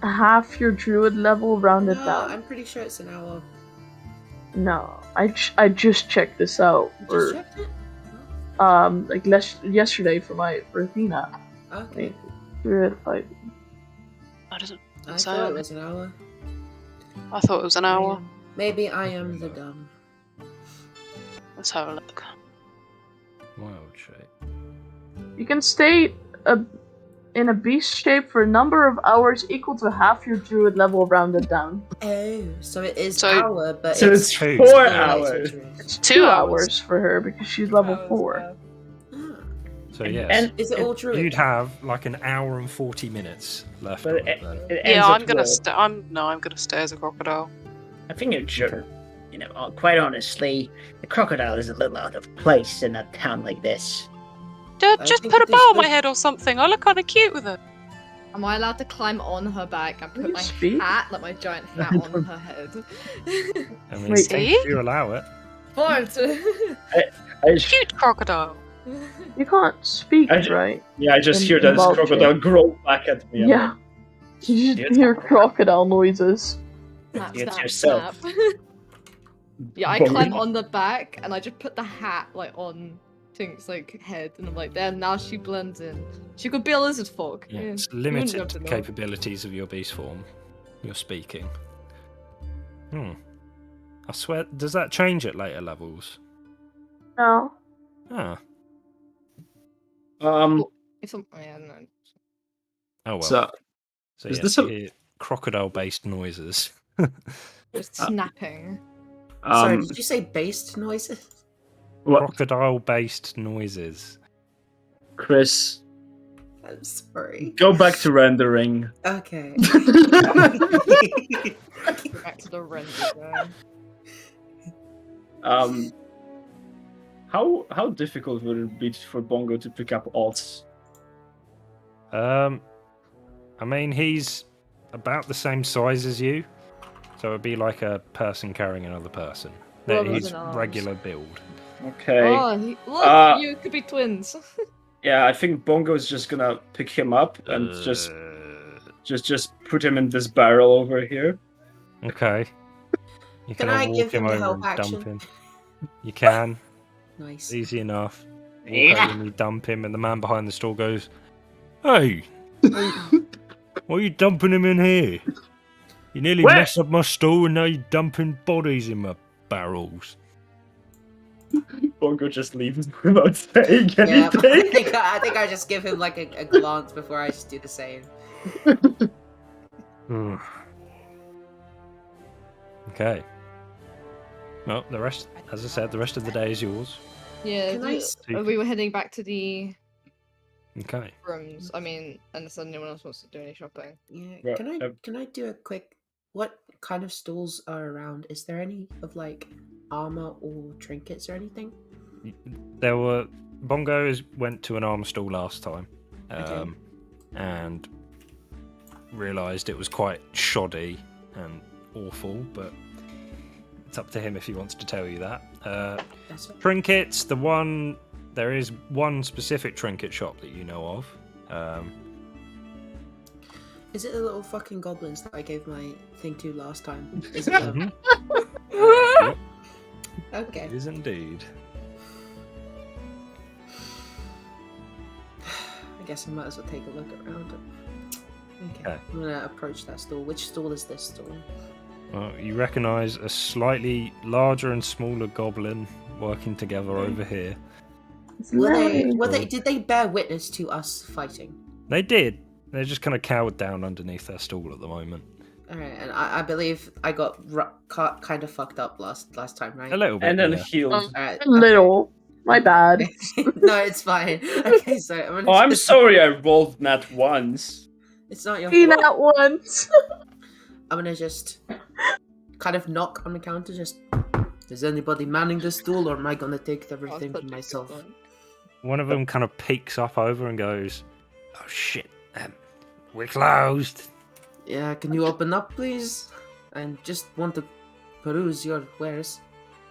half your druid level rounded down? I'm pretty sure it's an hour. No, I just checked this out yesterday for Athena. Okay. Druid fight. That doesn't. I thought it was an hour. I thought it was an hour. Maybe I am the dumb. Let's have a look. Wild Shape. You can stay in a beast shape for a number of hours equal to half your druid level rounded down. Oh, so it is hour, but so it's 4 hours. It's 2 hours for her because she's level 4. So yes, and is it all druid? You'd have an hour and 40 minutes left. Yeah, I'm gonna stay. I'm gonna stay as a crocodile. I think you're sure. Quite honestly, the crocodile is a little out of place in a town like this. Just put a bow on my head or something. I look kind of cute with it. Am I allowed to climb on her back and put my hat, my giant hat, on her head? I mean, if you allow it. What? Cute crocodile. You can't speak, right? Yeah, I just In- hear in that Welsh, crocodile growl back at me. I'm Yeah. You just hear crocodile noises. Snap, It's snap, yourself. snap. Yeah, I Bongo. climb on the back and I just put the hat like on Tink's like head, and I'm like, there. Now she blends in. She could be a lizard folk. Yeah, it's you wouldn't be able limited to know. capabilities of your beast form. You're speaking. I swear, does that change at later levels? No. Ah. If some, yeah, no. Oh well. So, So is yes, this you a- hear crocodile-based noises. Just snapping. Sorry, did you say based noises? Crocodile-based noises. Chris, I'm sorry. go back to rendering. Okay. Back to the render guy. How difficult would it be for Bongo to pick up odds? I mean, he's about the same size as you, so it'd be like a person carrying another person. Brothers He's in arms. regular build. Okay. Oh, look, you could be twins. Yeah, I think Bongo's just gonna pick him up and just put him in this barrel over here. Okay. You Can can I walk give him him the over help and action? dump him. You can. Nice. Easy enough. Walk Yeah. over and you dump him, and the man behind the store goes, "Hey, why are you dumping him in here? You nearly Where? messed up my store, and now you're dumping bodies in my barrels." Bongo just leaves without saying Yeah, anything. I think I just give him like a glance before I just do the same. Okay. Well, the rest, as I said, the rest of the day is yours. Yeah, Can I we were heading back to the Okay. rooms. I mean, unless anyone else wants to do any shopping. Yeah. Right, Can I do a quick? What kind of stalls are around? Is there any of like armor or trinkets or anything? There were Bongos went to an arm stall last time, Okay. and realised it was quite shoddy and awful. But it's up to him if he wants to tell you that. That's fine. Trinkets. There is one specific trinket shop that you know of. Is it the little fucking goblins that I gave my thing to last time? Is it them? Yep, Okay. it is indeed. I guess I might as well take a look around it. Okay. Okay. I'm gonna approach that stall. Which stall is this stall? Well, you recognise a slightly larger and smaller goblin working together over here. Did they bear witness to us fighting? They did. They're just kind of cowered down underneath their stool at the moment. Alright, and I believe I got kind of fucked up last time, right? A little bit. And then yeah. healed. Alright. Little. My bad. No, it's fine. Okay, so I'm gonna Oh, I'm just- sorry I rolled that once. It's not your Seen fault. that once. I'm gonna just kind of knock on the counter. Just, is anybody manning the stool, or am I gonna take everything for myself? One of them kind of peeks up over and goes, "Oh shit, we're closed." Yeah, can you open up, please? And just want to peruse your wares.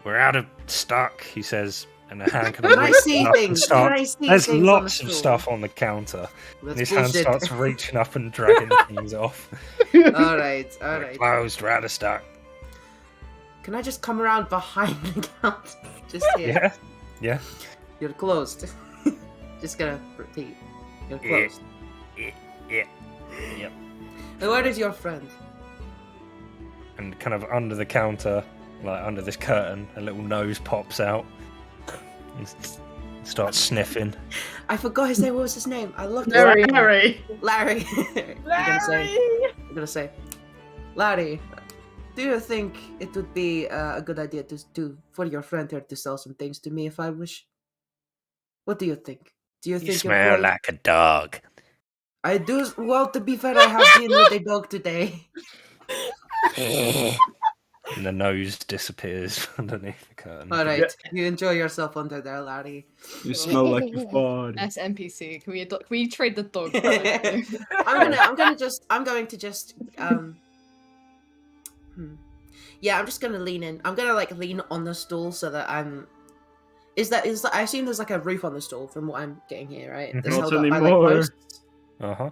"We're out of stock," he says, and a hand kind of Can I reaches see up and things? starts- Can I see There's things on the lots of stool? stuff on the counter. And That's his hand bullshit. starts reaching up and dragging things off. Alright, "We're alright. closed, we're out of stock." Can I just come around behind the counter? Just here. Yeah, yeah. You're closed. Just gonna repeat. You're Yeah. closed. Yeah. Yep. And where is your friend? And kind of under the counter, like under this curtain, a little nose pops out. He starts sniffing. I forgot his name. What was his name? I loved Larry. his name. Larry. Larry. I'm gonna say, Larry, do you think it would be a good idea for your friend here to sell some things to me if I wish? What do you think? Do you You think smell like a dog. I do? Well, to be fair, I have been with a dog today. And the nose disappears underneath the curtain. All right, you enjoy yourself under there, Larry. You smell like a fart. As NPC, can we trade the dog? I'm going to just yeah, I'm just gonna lean in. I'm gonna like lean on the stool so that is that I assume there's like a roof on the stall from what I'm getting here, right? That's Not held up by anymore. like posts. Uh-huh.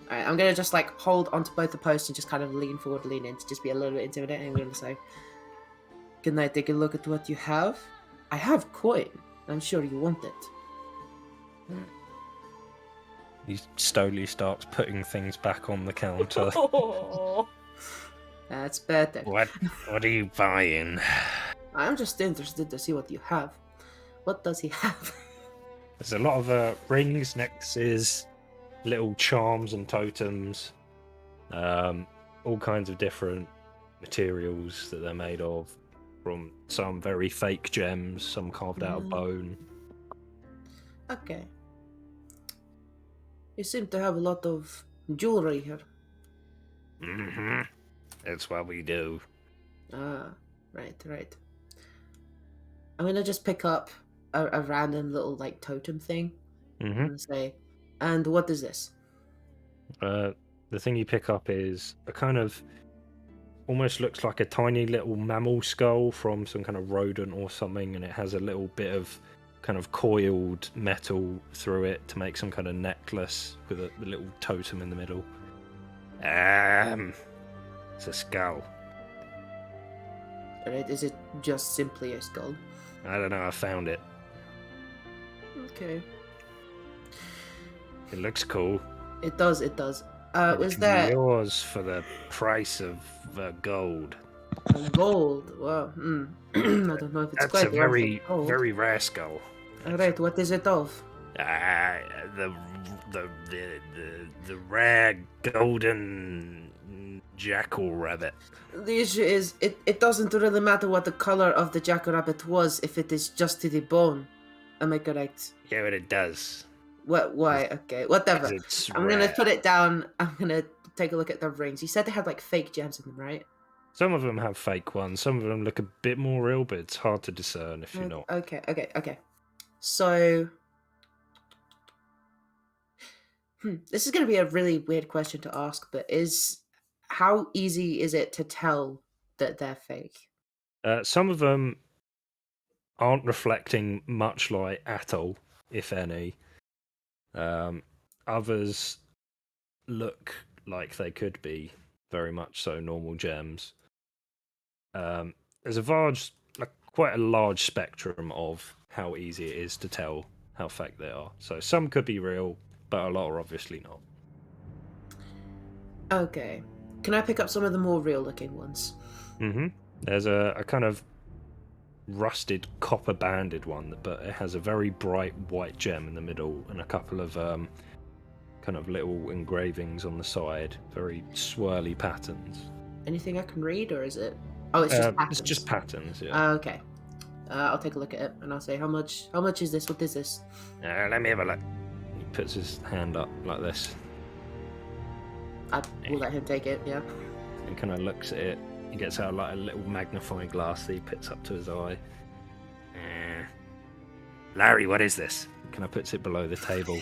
Alright, I'm gonna just like hold onto both the posts and just kind of lean forward, lean in to just be a little bit intimidating. I'm gonna say, "Can I take a look at what you have? I have coin. I'm sure you want it." He slowly starts putting things back on the counter. That's better. What are you buying? I'm just interested to see what you have. What does he have? There's a lot of rings, necklaces, little charms and totems. All kinds of different materials that they're made of. From some very fake gems, some carved out of bone. Okay. You seem to have a lot of jewelry here. Mm-hmm. That's what we do. Ah, right. I'm gonna just pick up a random little like totem thing. Mm-hmm. I'm gonna say, and what is this? The thing you pick up is a kind of almost looks like a tiny little mammal skull from some kind of rodent or something, and it has a little bit of kind of coiled metal through it to make some kind of necklace with a little totem in the middle. It's a skull. Alright, is it just simply a skull? I don't know, I found it. Okay. It looks cool. It does. Was It's there yours for the price of gold. gold? Wow. I don't know if it's That's quite a very, worth gold. very rare skull. Alright, what is it of? The rare golden jackal rabbit. The issue is, it doesn't really matter what the color of the jackrabbit was if it is just to the bone. Am I correct? Yeah, but it does. What? Why? Okay, whatever. It's I'm rare. gonna put it down. I'm gonna take a look at the rings. You said they had like fake gems in them, right? Some of them have fake ones. Some of them look a bit more real, but it's hard to discern if you're not. Okay. So, this is gonna be a really weird question to ask, but how easy is it to tell that they're fake? Some of them aren't reflecting much light at all, if any. Others look like they could be very much so normal gems. There's quite a large spectrum of how easy it is to tell how fake they are. So some could be real, but a lot are obviously not. Okay. Can I pick up some of the more real-looking ones? Mm-hmm. There's a kind of rusted copper-banded one, but it has a very bright white gem in the middle and a couple of kind of little engravings on the side, very swirly patterns. Anything I can read, or is it? Oh, it's just patterns. It's just patterns, yeah. Okay. I'll take a look at it and I'll say, how much is this? What is this? Let me have a look. He puts his hand up like this. I will let him take it, yeah. And kind of looks at it. He gets out like a little magnifying glass that he puts up to his eye. Larry, what is this? Kind of puts it below the table.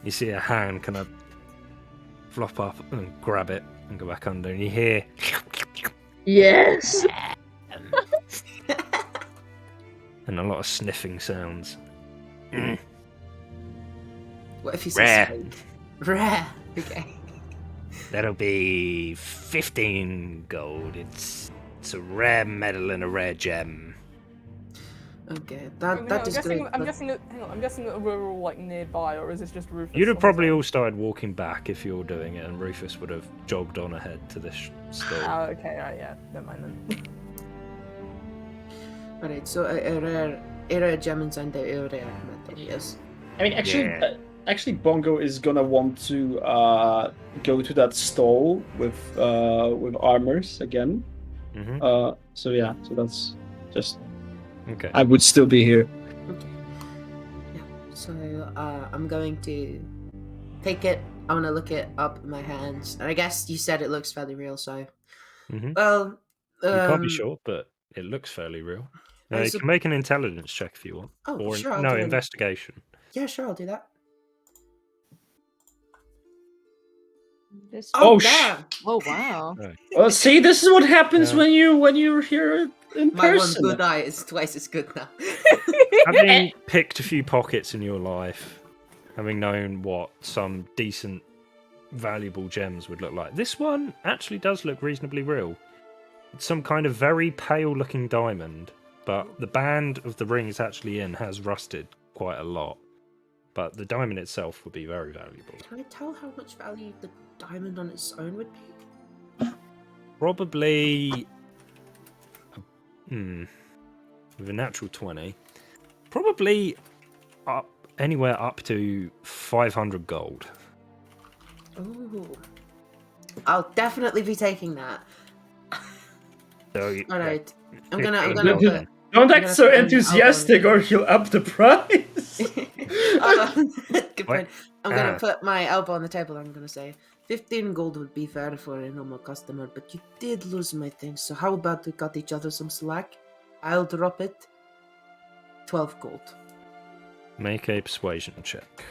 You see a hand kind of flop up and grab it and go back under, and you hear... Yes! and a lot of sniffing sounds. What if he says Rare. fake? Rare. Okay. That'll be 15 gold. It's a rare metal and a rare gem. Okay, that is great. I'm guessing that we're all like nearby, or is this just Rufus? You'd have probably all started walking back if you were doing it, and Rufus would have jogged on ahead to this store. Oh, okay, alright, yeah, never mind then. Alright, so a rare gem inside a rare metal, yes. I mean, actually, Bongo is gonna want to go to that stall with armors again. Mm-hmm. So that's just. Okay. I would still be here. Okay. Yeah. So I'm going to take it. I'm gonna look it up in my hands, and I guess you said it looks fairly real. So, Mm-hmm. well, you can't be sure, but it looks fairly real. You can make an intelligence check if you want. Oh, or sure. no, investigation. Yeah, sure. I'll do that. This... Oh, damn! Oh wow! Well, see, this is what happens when you're here in My one person. good eye is twice as good now. having picked a few pockets in your life, having known what some decent, valuable gems would look like, this one actually does look reasonably real. It's some kind of very pale-looking diamond, but the band of the ring it's actually in has rusted quite a lot. But the diamond itself would be very valuable. Can I tell how much value the diamond on its own would be? Probably... with a natural 20. Probably anywhere up to 500 gold. Ooh. I'll definitely be taking that. So, Alright. I'm gonna put... Don't act so enthusiastic or he'll up the price. Good point. I'm gonna put my elbow on the table and I'm gonna say 15 gold would be fair for a normal customer, but you did lose my things, so how about we cut each other some slack? I'll drop it. 12 gold. Make a persuasion check.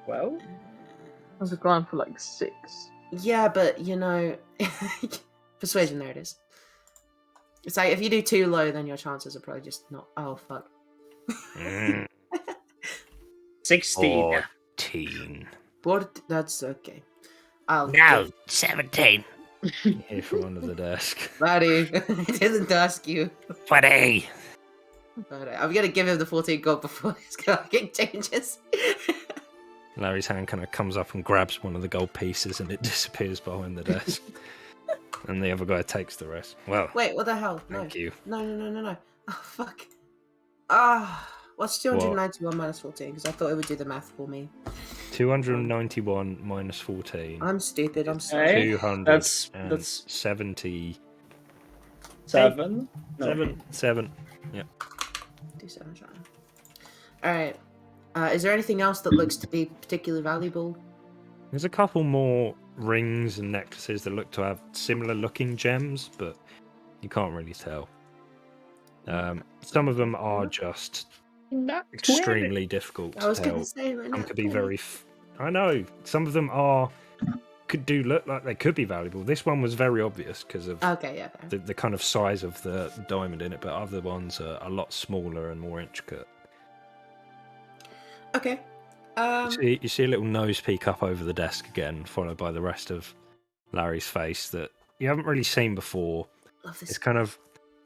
Well, I was going for like 6. Yeah, but you know, persuasion, there it is. It's like if you do too low, then your chances are probably just not. Oh fuck. 16. 14. That's okay. Now 17. Here from under the desk. Buddy, I didn't ask you. 20. But I'm gonna give him the 14 gold before his cooking changes. Larry's hand kind of comes up and grabs one of the gold pieces and it disappears behind the desk. And the other guy takes the rest. Well, wait, what the hell? Thank you. No. Oh, fuck. What's 291 minus 14? Because I thought it would do the math for me. 291 minus 14. I'm stupid, I'm sorry. 270. 7? No. 7. Yeah. 27. Alright. Is there anything else that looks to be particularly valuable? There's a couple more rings and necklaces that look to have similar looking gems, but you can't really tell. Some of them are just extremely difficult to tell. I was going to say, some could be very... I know. Some of them look like they could be valuable. This one was very obvious because of the kind of size of the diamond in it, but other ones are a lot smaller and more intricate. Okay. You see a little nose peek up over the desk again, followed by the rest of Larry's face that you haven't really seen before. Love this.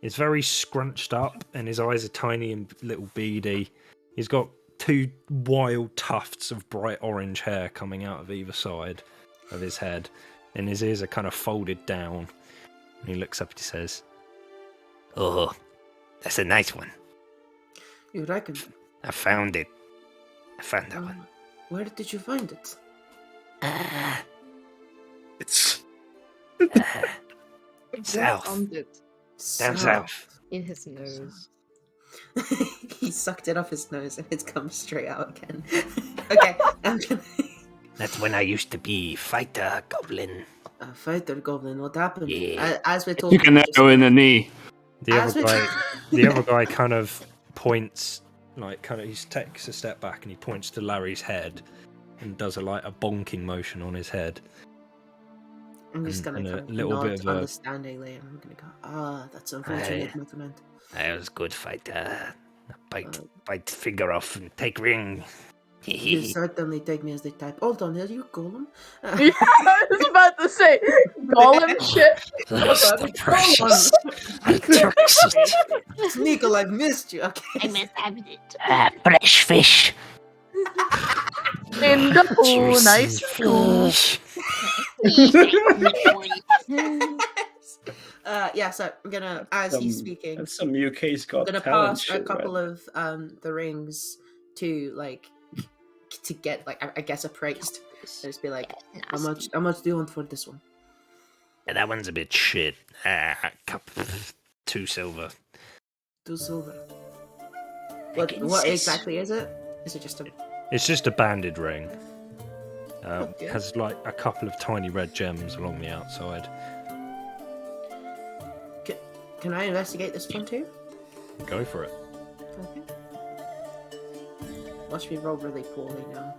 It's very scrunched up, and his eyes are tiny and little beady. He's got 2 wild tufts of bright orange hair coming out of either side of his head, and his ears are kind of folded down. And he looks up and he says, "Oh, that's a nice one. You reckon? I found it. I found that one. Where did you find it? It's south. Down south. In his nose. He sucked it off his nose and it's come straight out again. Okay, I'm gonna... That's when I used to be fighter goblin. Fighter goblin, what happened? Yeah. As we're talking... You can arrow in the knee. The other guy kind of points, he takes a step back and he points to Larry's head and does a bonking motion on his head. I'm just gonna and kind of a little nod bit of understandingly, and I'm gonna go, that's unfortunate, my friend. I was good fighter. Bite finger off and take ring. You certainly take me as the type. Hold on, are you Golem? Yeah, I was about to say, Golem shit. Lost the precious. Sneakle, I've missed you. Okay. I must have it. Fresh fish. In the pool, nice fish. Yeah, so I'm gonna, as he's speaking, That's some UK's got I'm gonna talent pass shit, a couple man. of the rings to to get I guess appraised. So just be like, how much do you want for this one? Yeah, that one's a bit shit. 2 silver. 2 silver. What exactly is it? Is it just a... It's just a banded ring. It has a couple of tiny red gems along the outside. Can I investigate this one too? Go for it. Okay. Watch me roll really poorly now.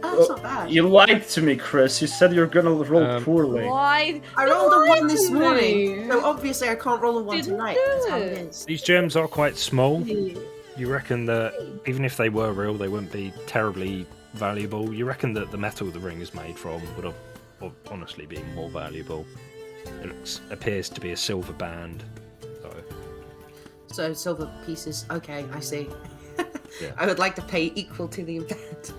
That's not bad. You lied to me, Chris. You said you were gonna roll poorly. Why? I rolled a 1 this to morning, me. so obviously I can't roll a 1 Didn't tonight. do That's how it it. is. These gems are quite small. You reckon that even if they were real, they wouldn't be terribly valuable? You reckon that the metal the ring is made from would honestly be more valuable? It appears to be a silver band. So silver pieces. Okay, I see. Yeah. I would like to pay equal to the event.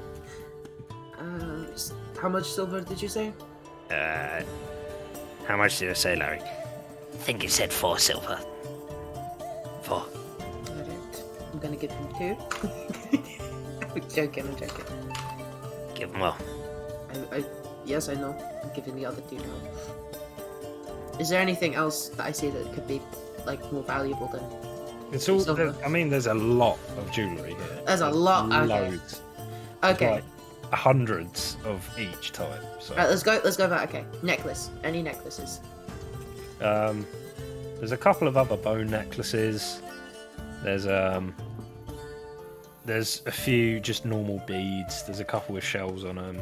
How much silver did you say? How much did I say, Larry? I think you said 4 silver. 4. Alright. I'm gonna give him 2. I'm joking. Give him well. Yes, I know. I'm giving the other 2 now. Is there anything else that I see that could be like more valuable than? It's all. I mean, there's a lot of jewellery here. There's a lot. Okay. Loads. Okay. Like hundreds of each type. So. Right, let's go back. Okay, necklace. Any necklaces? There's a couple of other bone necklaces. There's a few just normal beads. There's a couple with shells on them.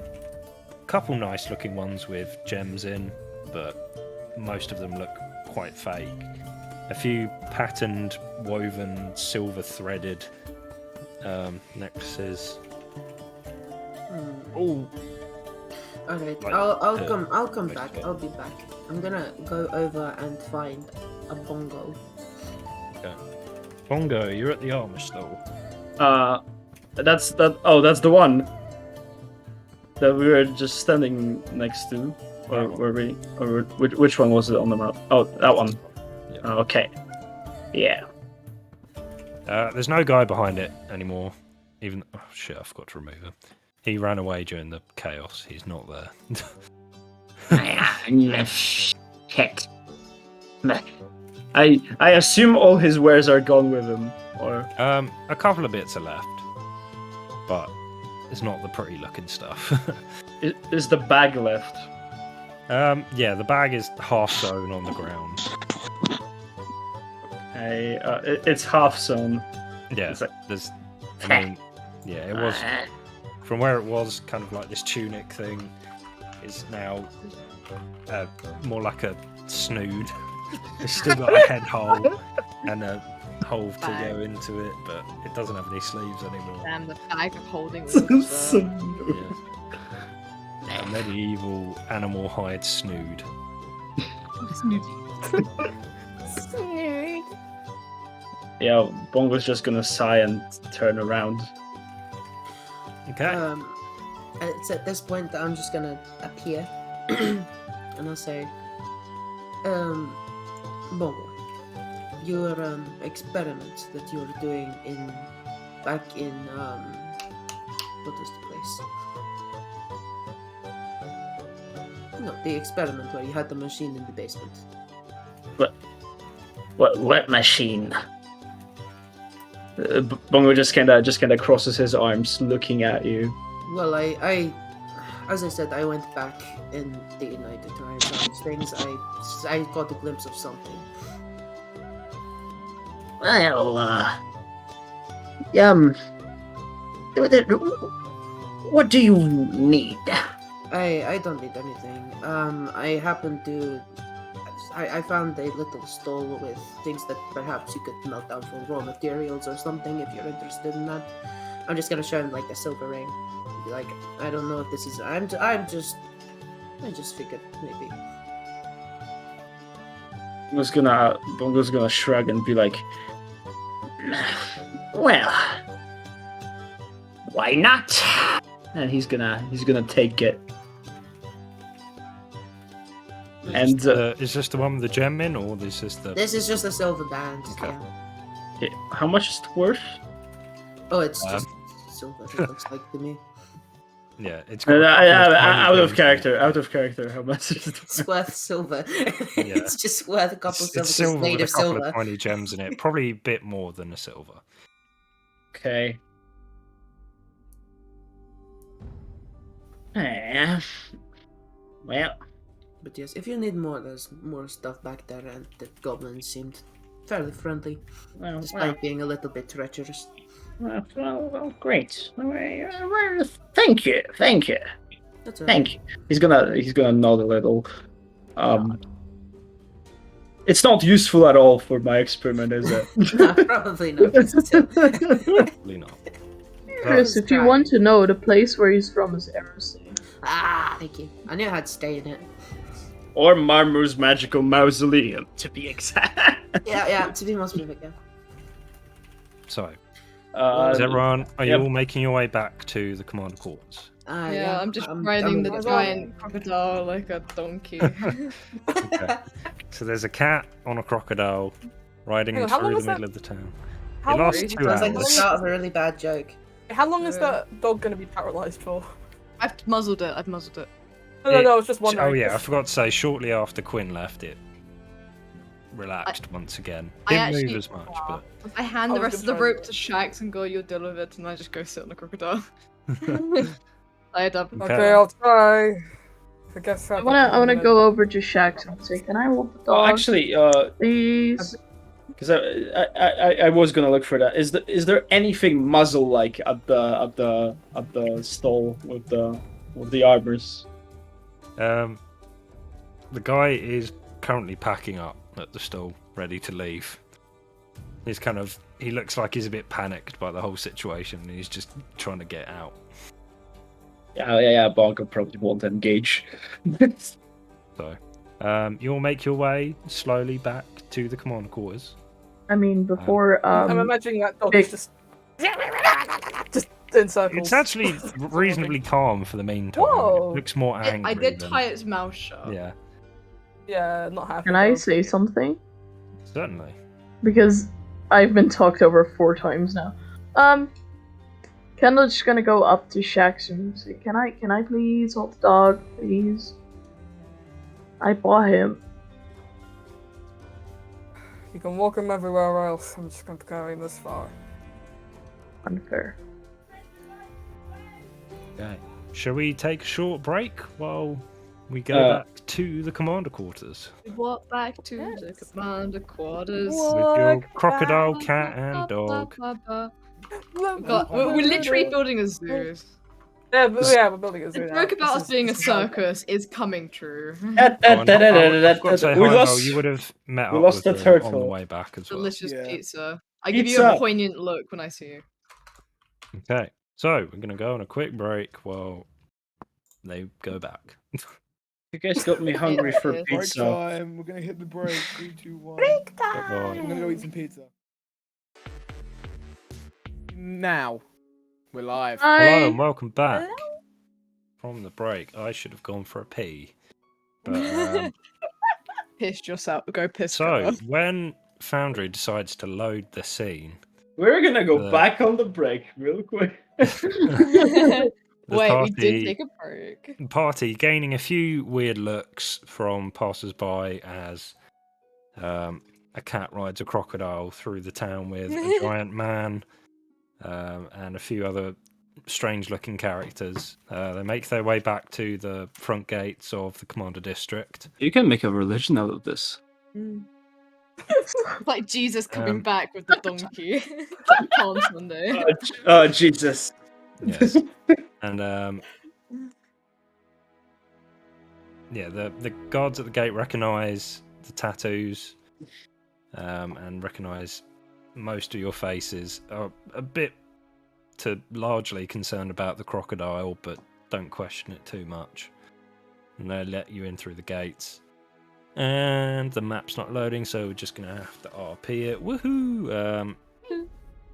A couple nice looking ones with gems in, but most of them look quite fake. A few patterned, woven, silver threaded necklaces. Oh. Alright, Like, I'll come back. I'll be back. I'm gonna go over and find a bongo. Okay. Bongo, you're at the armor stall. That's the one that we were just standing next to. Or were we? Or which one was it on the map? Oh, that one. Yeah. Okay. Yeah. There's no guy behind it anymore. Even oh shit, I forgot to remove him. He ran away during the chaos. He's not there. Shit. I assume all his wares are gone with him, or a couple of bits are left, but it's not the pretty looking stuff. is the bag left? Yeah, the bag is half sewn on the ground. It's half sewn. Yeah, there's. I mean, yeah, it was from where it was kind of like this tunic thing. Is now more like a snood. It's still got a head hole and a hole to go into it, but it doesn't have any sleeves anymore. Damn, the bag of holding. A medieval animal hide snood. Yeah, Bongo's just gonna sigh and turn around. Okay. It's at this point that I'm just gonna appear and I'll say, Bongo, your experiments that you're doing back in what is the place? No, the experiment where you had the machine in the basement. What machine? Bongo just kind of crosses his arms, looking at you. Well, I, as I said, I went back in the night to try and find things. I got a glimpse of something. Well, what do you need? I don't need anything. I happened to. I found a little stall with things that perhaps you could melt down for raw materials or something if you're interested in that. I'm just gonna show him like a silver ring. Be like, I don't know if this is. I just figured maybe. Bongo's gonna shrug and be like, well, why not? And he's gonna take it. And is this the one with the gem in, or is this the? This is just a silver band. Okay. Yeah. How much is it worth? Oh, it's just silver. It looks like to me. Yeah, it's out of character. Out of character. How much is it? It's worth silver. It's just worth a couple of it's silver. silver Made with of a couple silver. of tiny gems in it. Probably a bit more than a silver. Okay. Well. But yes, if you need more, there's more stuff back there, and the goblins seemed fairly friendly, despite being a little bit treacherous. Well, great. Thank you. That's all Thank you. He's gonna nod a little. It's not useful at all for my experiment, is it? No, probably not. But still. Probably not. Chris, if you want to know, the place where he's from is Erising. Ah, thank you. I knew I'd stay in it. Or Marmor's magical mausoleum, to be exact. Yeah, to be more specific, yeah. So, Uh, is everyone? Are you yep. all making your way back to the commander quarters? Yeah, I'm just riding the giant crocodile like a donkey. Okay. So there's a cat on a crocodile riding Hang on, how long through the is middle that- of the town. How It long lasts is- 2 Sounds like the hours. start of a really bad joke. How long is that dog going to be paralyzed for? I've muzzled it. No, I was just wondering. Oh yeah, I forgot to say. Shortly after Quinn left, it relaxed once again. I Didn't move actually- as much, but I hand I the was rest of the gonna try rope to Shax and go, "You'll deal with it," and I just go sit on the crocodile. I dub. Okay, I'll try. I guess I wanna go over to Shax and say, can I hold the dog? actually, please. because I was gonna look for that. Is there anything muzzle-like at the stall with the armors? the guy is currently packing up at the stall, ready to leave. He looks like he's a bit panicked by the whole situation, and he's just trying to get out. Yeah. Bonker probably won't engage. So, you'll make your way slowly back to the commander quarters. I mean, before I'm imagining that dog is just in circles. It's actually reasonably calm for the meantime. Whoa. It looks more angry. I did than- tie its mouth shut. Yeah, Yeah, not happy. Can I dog. say something? certainly. Because I've been talked over 4 times now. Kendall's just gonna go up to Shax and say, Can I please hold the dog, please? I bought him. You can walk him everywhere else. I'm just going to carry him this far. Unfair. Okay. Shall we take a short break while we go back to the commander quarters? We walk back to the commander quarters. With your crocodile, cat, and dog. We're literally building a zoo. Yeah, we're building a zoo The now. joke about This us being a this is how- circus is coming true. I've got to say, We Heimdall, lost- you would have met we up lost with the them on the turtle. way back as well. Delicious Yeah. pizza. I give you Pizza. a poignant look when I see you. Okay, so we're going to go on a quick break while they go back. You guys got me hungry for Break Break pizza. time. We're gonna hit the break. 3, 2, 1. Bye-bye. I'm gonna go eat some pizza. Now, we're live. Hello and welcome back from the break. I should have gone for a pee. But, Pissed yourself. Go piss. so, yourself. when Foundry decides to load the scene, We're gonna go The- back on the break real quick. the Wait, we did party- take a break. party gaining a few weird looks from passers-by as a cat rides a crocodile through the town with a giant man and a few other strange-looking characters. They make their way back to the front gates of the Commander District. You can make a religion out of this. Like Jesus coming Um, back with the donkey. It's like Palm Sunday. Oh Jesus! Yes, and yeah, the guards at the gate recognise the tattoos and recognise most of your faces. Are a bit to largely concerned about the crocodile, but don't question it too much. And they let you in through the gates. And the map's not loading, so we're just gonna have to RP it. Woohoo!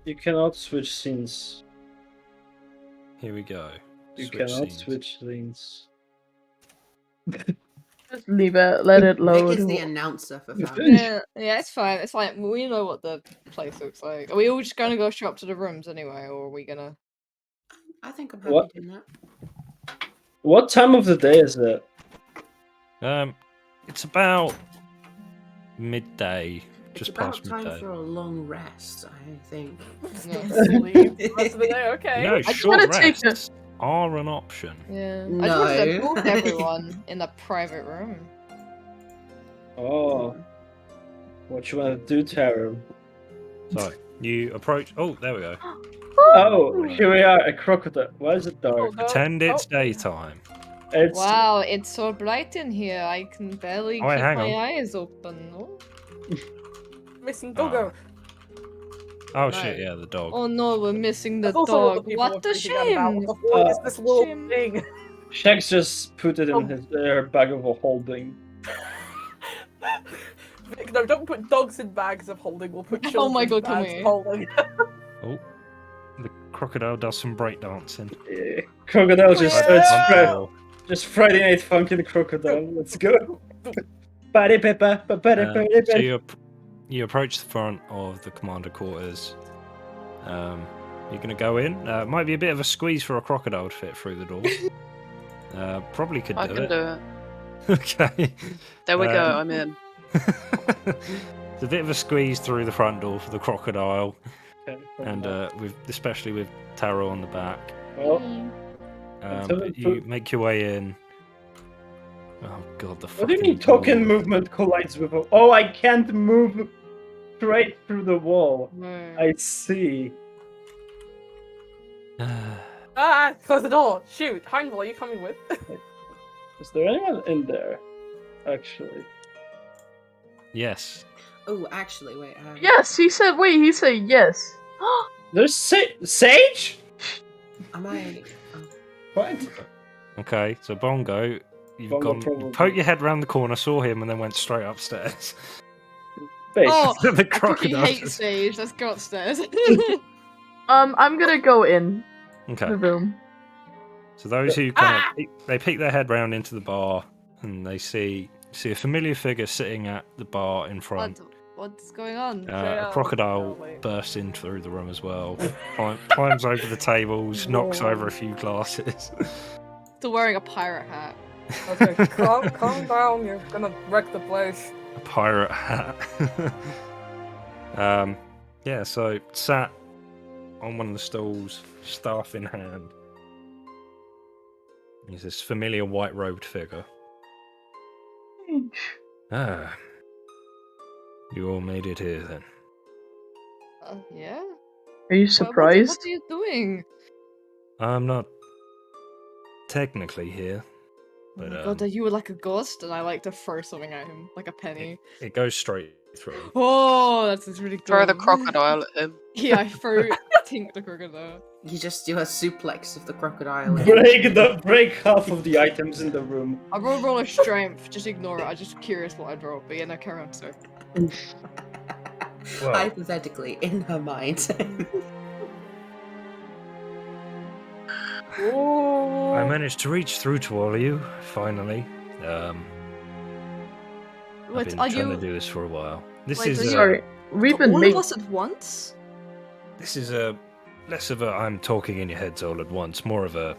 You cannot switch scenes. Here we go. You Switch cannot scenes. switch scenes. Just leave it, let it Nick load. is the announcer for family. Yeah, it's fine. It's like we know what the place looks like. Are we all just gonna go show up to the rooms anyway, or are we gonna? I think I'm happy What? doing that. What time of the day is it? It's about midday, It's just about past time midday. for a long rest, I think. Sleep the rest of the day, okay. No, just short wanna take rests are an option. Yeah. I No. just wanted to book everyone in a private room. Oh, what you want to do, Taro? So you approach. Oh, there we go. Oh, here we are, a crocodile. Why is it dark? Oh, no. Pretend it's Oh. daytime. It's Wow, it's so bright in here. I can barely Oh, wait, keep hang my on. eyes open. Oh, Missing doggo. Oh no. shit! Yeah, the dog. Oh no, we're missing the That's also what dog. the people What were a freaking out about. shame! What the fuck is this little Shame. thing? Shax just put it in his bag of holding. Vic, no, don't put dogs in bags of holding. We'll put children Oh my God, in come bags here. of holding. Oh, the crocodile does some breakdancing. Yeah. Crocodile just Yeah. just Friday Night Funky the crocodile. Let's go. Body pepper, So you approach the front of the commander quarters. You're gonna go in. Might be a bit of a squeeze for a crocodile to fit through the door. Probably could do I it. can do it. Okay. There we go. I'm in. It's a bit of a squeeze through the front door for the crocodile, Okay, and especially with Taro on the back. well, But you make your way in. Oh god, the what do you fucking mean token door. movement collides with a... Oh, I can't move straight through the wall. I see. Close the door. Shoot. Heimdall, are you coming with? Is there anyone in there? Actually. Yes. Oh, actually, wait. Yes, he said. Wait, he said yes. There's Sage? Am I? What? Okay, so Bongo, you've Bongo gone. probably. You poked your head round the corner, saw him, and then went straight upstairs. Oh, The I fucking crocodile hate just- Sage. Let's go upstairs. I'm gonna go in Okay. the room. So those who kind of they peek their head round into the bar and they see a familiar figure sitting at the bar in front. What's going on? A crocodile bursts in through the room as well. Climbs over the tables, knocks over a few glasses. Still wearing a pirate hat. Okay, calm down. You're gonna wreck the place. A pirate hat. Yeah. So sat on one of the stools, staff in hand. He's this familiar white-robed figure. Ah. You all made it here then. Yeah? Are you surprised? What are you doing? I'm not technically here, but Oh my god, you were like a ghost, and I like to throw something at him, like a penny. it goes straight through. Oh, that's really good. Throw the crocodile at him. Yeah, I throw Tink the crocodile. You just do a suplex of the crocodile. Break half of the items in the room. I roll a strength, just ignore it. I'm just curious what I'd roll, but yeah, no, carry on, sir. Well, Hypothetically, in her mind. I managed to reach through to all of you, finally. I've Wait, been are trying you... to do this for a while. This Wait, is are you- Sorry, we've been all making. of us at once? This is a less of a I'm talking in your heads all at once, more of a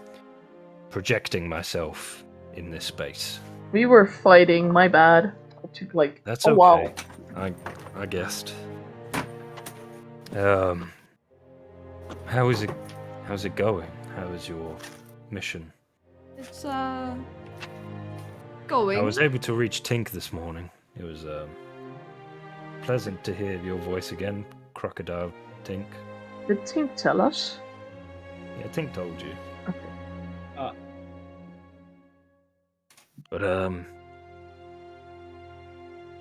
projecting myself in this space. We were fighting. My bad. It took like That's a okay. while. I guessed. How's it going? How is your mission? It's, going. I was able to reach Tink this morning. It was pleasant to hear your voice again, Crocodile Tink. Did Tink tell us? Yeah, Tink told you. Okay. But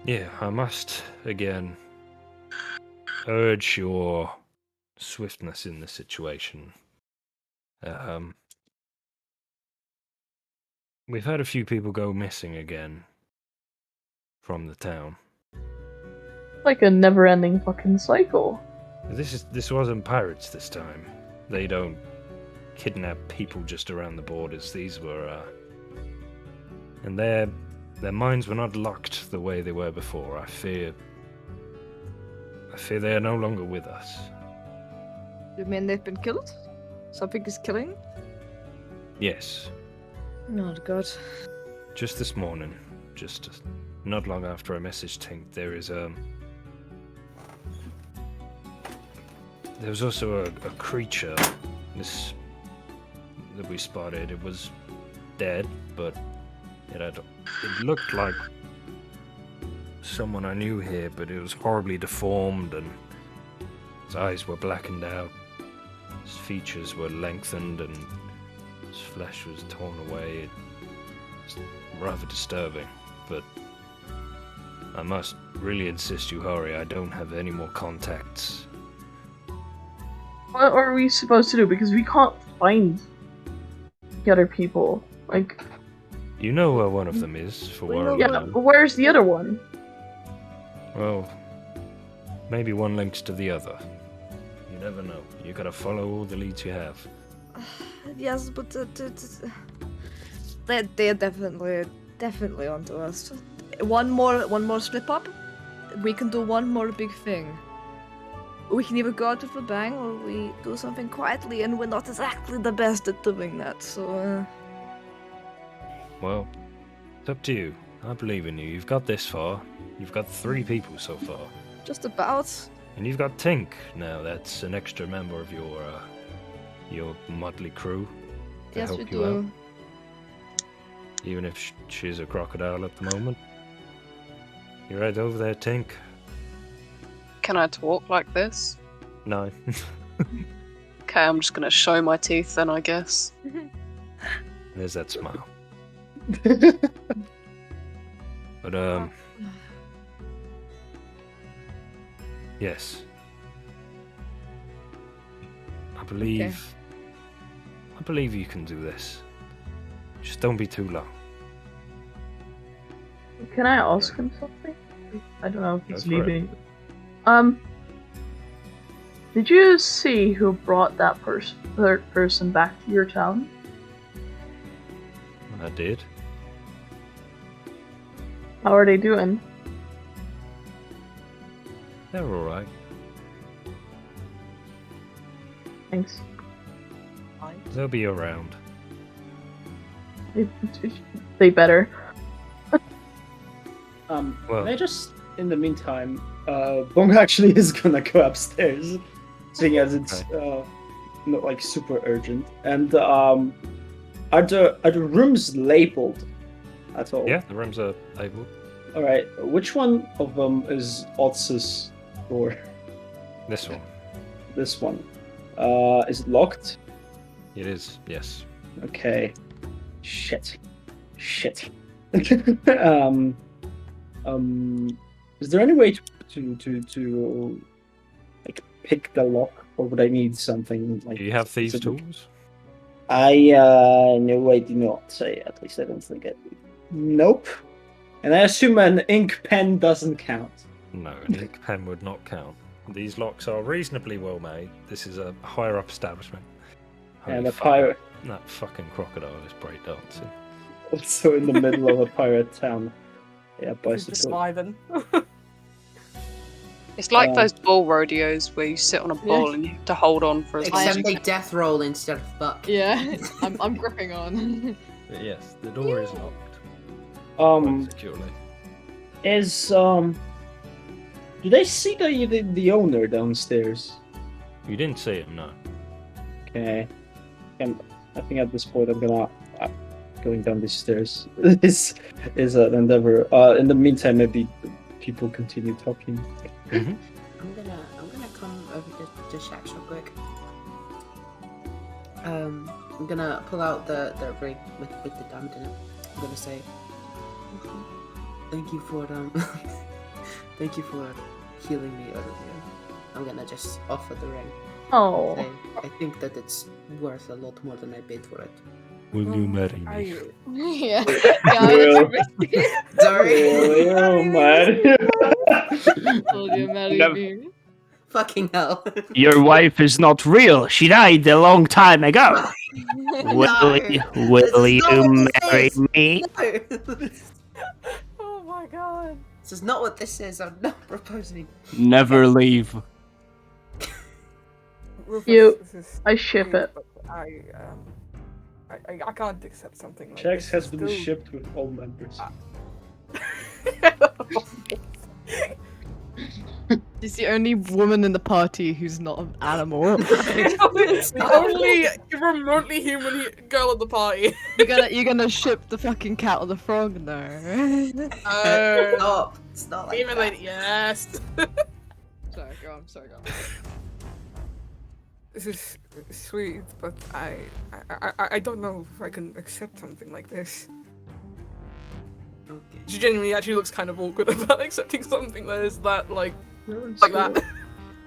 yeah, I must again urge your swiftness in this situation. We've had a few people go missing again from the town. Like a never-ending fucking cycle. This wasn't pirates this time. They don't kidnap people just around the borders. These were and their minds were not locked the way they were before. I fear they are no longer with us. You mean they've been killed? Something is killing? Yes. Oh god. Just this morning, just not long after I messaged Tink, there was also a creature that we spotted. It was dead, but it looked like someone I knew here, but it was horribly deformed and his eyes were blackened out. His features were lengthened and his flesh was torn away. It's rather disturbing, but I must really insist you hurry. I don't have any more contacts. What are we supposed to do? Because we can't find the other people. Like, You know where one of them is, for where I yeah, know. but where's the other one? Well, maybe one links to the other. You never know. You gotta follow all the leads you have. Yes, but they're definitely onto us. One more slip up, we can do one more big thing. We can either go out with a bang or we do something quietly, and we're not exactly the best at doing that. So. Well, it's up to you. I believe in you. You've got this far. You've got 3 people so far. Just about. And you've got Tink now. That's an extra member of your motley crew to Yes, help we you do. out. Even if she's a crocodile at the moment. You're right over there, Tink. Can I talk like this? No. Okay, I'm just gonna show my teeth then, I guess. There's that smile. But yes. I believe you can do this. Just don't be too long. Can I ask him something? I don't know if he's Go for it. leaving. Did you see who brought that person back to your town? I did. How are they doing? They're alright. Thanks. They'll be around. They better. Well- Can I just, in the meantime, Bong actually is gonna go upstairs, seeing as it's not like super urgent. And are the rooms labeled at all? Yeah, the rooms are labeled. All right. Which one of them is Otz's door? This one. This one. Is it locked? It is, yes. Okay. Shit. Is there any way to like pick the lock, or would I need something like? Do you have thieves' specific? tools? No, I do not. At least I don't think I do. Nope. And I assume an ink pen doesn't count. No, an ink pen would not count. These locks are reasonably well made. This is a higher up establishment. And Holy a fuck, pirate That fucking crocodile is breakdancing. also in the middle of a pirate town. Yeah, Just bicycle. vibing. It's like those bull rodeos where you sit on a bull and you have to hold on for as long as Except you they can. death roll instead of buck. Yeah, I'm gripping on. But yes, the door is locked. Quite securely. Is do they see the owner downstairs? You didn't see him, no. Okay. I think at this point I'm gonna going down these stairs is an endeavor. In the meantime, maybe people continue talking. Mm-hmm. I'm gonna come over to Shax real quick. I'm gonna pull out the ring with the diamond in it. I'm gonna say thank you for thank you for healing me earlier. I'm gonna just offer the ring. Oh. I think that it's worth a lot more than I paid for it. Will you marry me? Yeah. Will. Sorry. Oh man. Told you, marry Never- me. Fucking hell. Your wife is not real. She died a long time ago. Will you marry me? No. Oh my god. This is not what this is. I'm not proposing. Never leave. You- This is I ship weird, it. but I can't accept something like Shax this. has It's been still- shipped with all members. She's the only woman in the party who's not an animal. the only remotely human girl at the party. You're gonna ship the fucking cat or the frog? No. Stop. It's not like Even that. like yes. Sorry, go on. This is sweet, but I don't know if I can accept something like this. Okay. She genuinely actually looks kind of awkward about accepting something that is that, like Cool. that.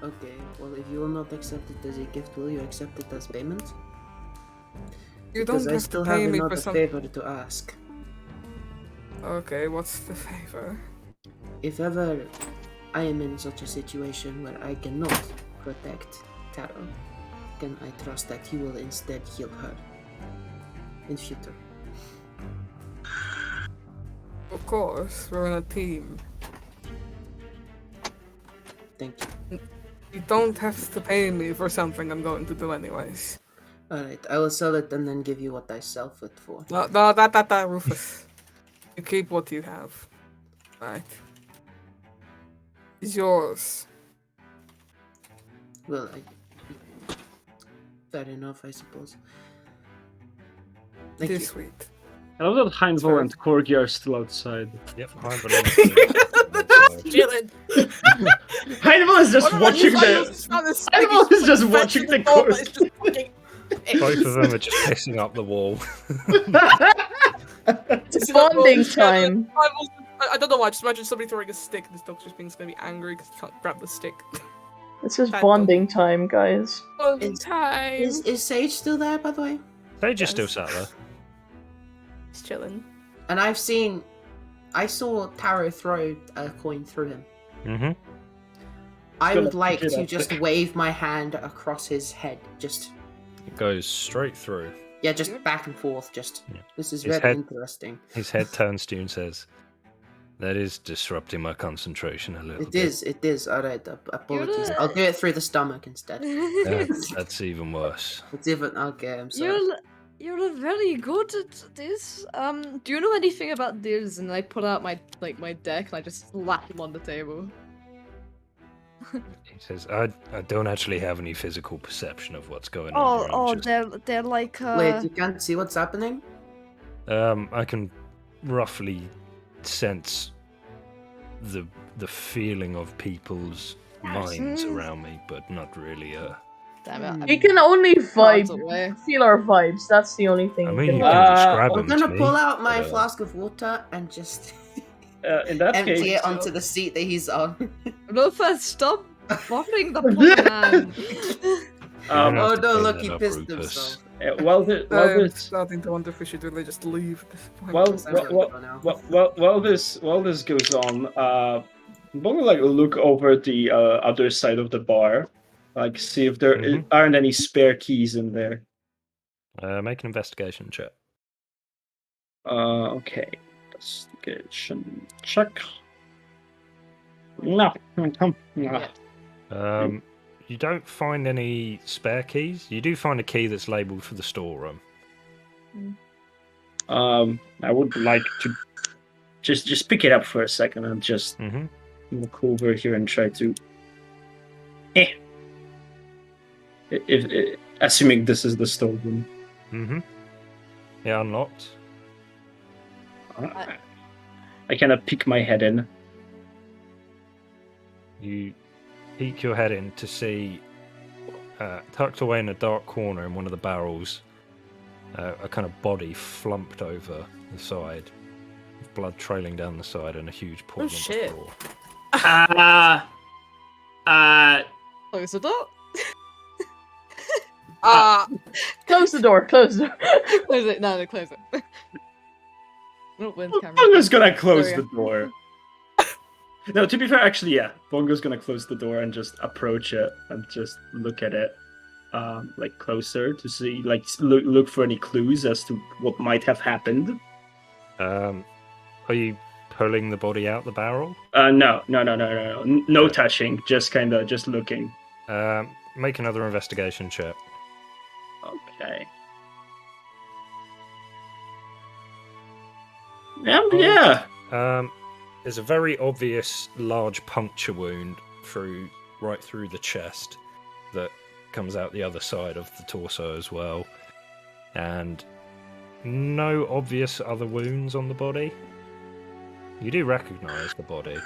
Okay, well, if you will not accept it as a gift, will you accept it as payment? You Because don't I have still to have pay me another for something. favor to ask. Okay, what's the favor? If ever I am in such a situation where I cannot protect Taro, then I trust that you will instead heal her in future. Of course, we're on a team. Thank you. You don't have to pay me for something I'm going to do anyways. Alright, I will sell it and then give you what I sell it for. No, Rufus. You keep what you have. Right. It's yours. Well, fair enough, I suppose. Thank you. Sweet. I love that Heinzel and Corgi are still outside. Yep, Heinzel. Chilling. Heinzel is just watching the. Heinzel is just watching the Corgi. Both of them are just pissing up the wall. It's bonding time. I don't know why. Just imagine somebody throwing a stick and this dog's just being gonna be angry because he can't grab the stick. This is bonding time, guys. Bonding time. Is Sage still there, by the way? Sage is still sat there. He's chilling. And I saw Taro throw a coin through him. Mm-hmm. I would like to just wave my hand across his head. Just. It goes straight through. Yeah, just back and forth. Just. Yeah. This is His very head, interesting. His head turns to you and says, "That is disrupting my concentration a little bit." It is. Alright, apologies. I'll do it through the stomach instead. That's even worse. It's even. Okay, I'm sorry. You're very good at this. Do you know anything about this? And I put out my deck and I just slap him on the table. He says, I don't actually have any physical perception of what's going on here. They're like Wait, you can't see what's happening? I can roughly sense the feeling of people's minds around me, but not really Damn it. We can only vibe, feel our vibes. That's the only thing. I mean, you can describe I'm them to gonna me. pull out my flask of water and just in that empty case, it onto the seat that he's on. Rufus, stop bothering the poor man. Oh no, look, he pissed himself. I'm starting to wonder if we should really just leave at this point. While this goes on, I'm gonna look over the other side of the bar, see if there aren't any spare keys in there. Make an investigation check. Okay, investigation check. No. You don't find any spare keys. You do find a key that's labelled for the storeroom. I would like to just pick it up for a second and just walk over here and try to. Assuming this is the storeroom. Yeah, unlocked. I kind of peek my head in. You peek your head in to see, tucked away in a dark corner in one of the barrels, a kind of body flumped over the side, with blood trailing down the side and a huge pool on the floor. Close the door. Close the door. Close the door. Close it. No, close it. Bongo's gonna close the door. No, to be fair, actually, yeah. Bongo's gonna close the door and just approach it and just look at it, closer to see, look for any clues as to what might have happened. Are you pulling the body out the barrel? No touching. Just just looking. Make another investigation check. Okay. Yeah. There's a very obvious large puncture wound right through the chest that comes out the other side of the torso as well. And no obvious other wounds on the body. You do recognize the body.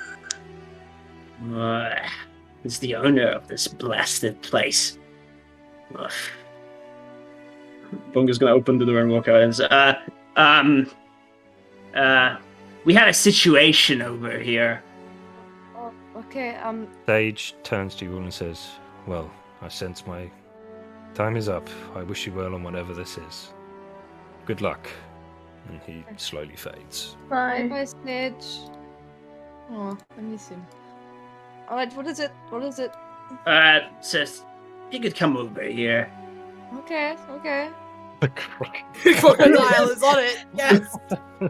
It's the owner of this blasted place. Bunga's gonna open the door and walk out and say, we had a situation over here. Oh, okay. Sage turns to you all and says, "Well, I sense my time is up. I wish you well on whatever this is. Good luck." And he slowly fades. Bye bye, Sage. Oh, I miss him. Alright, what is it? What is it? Says, you could come over here. Okay, okay. Crocodile is on it. Yes.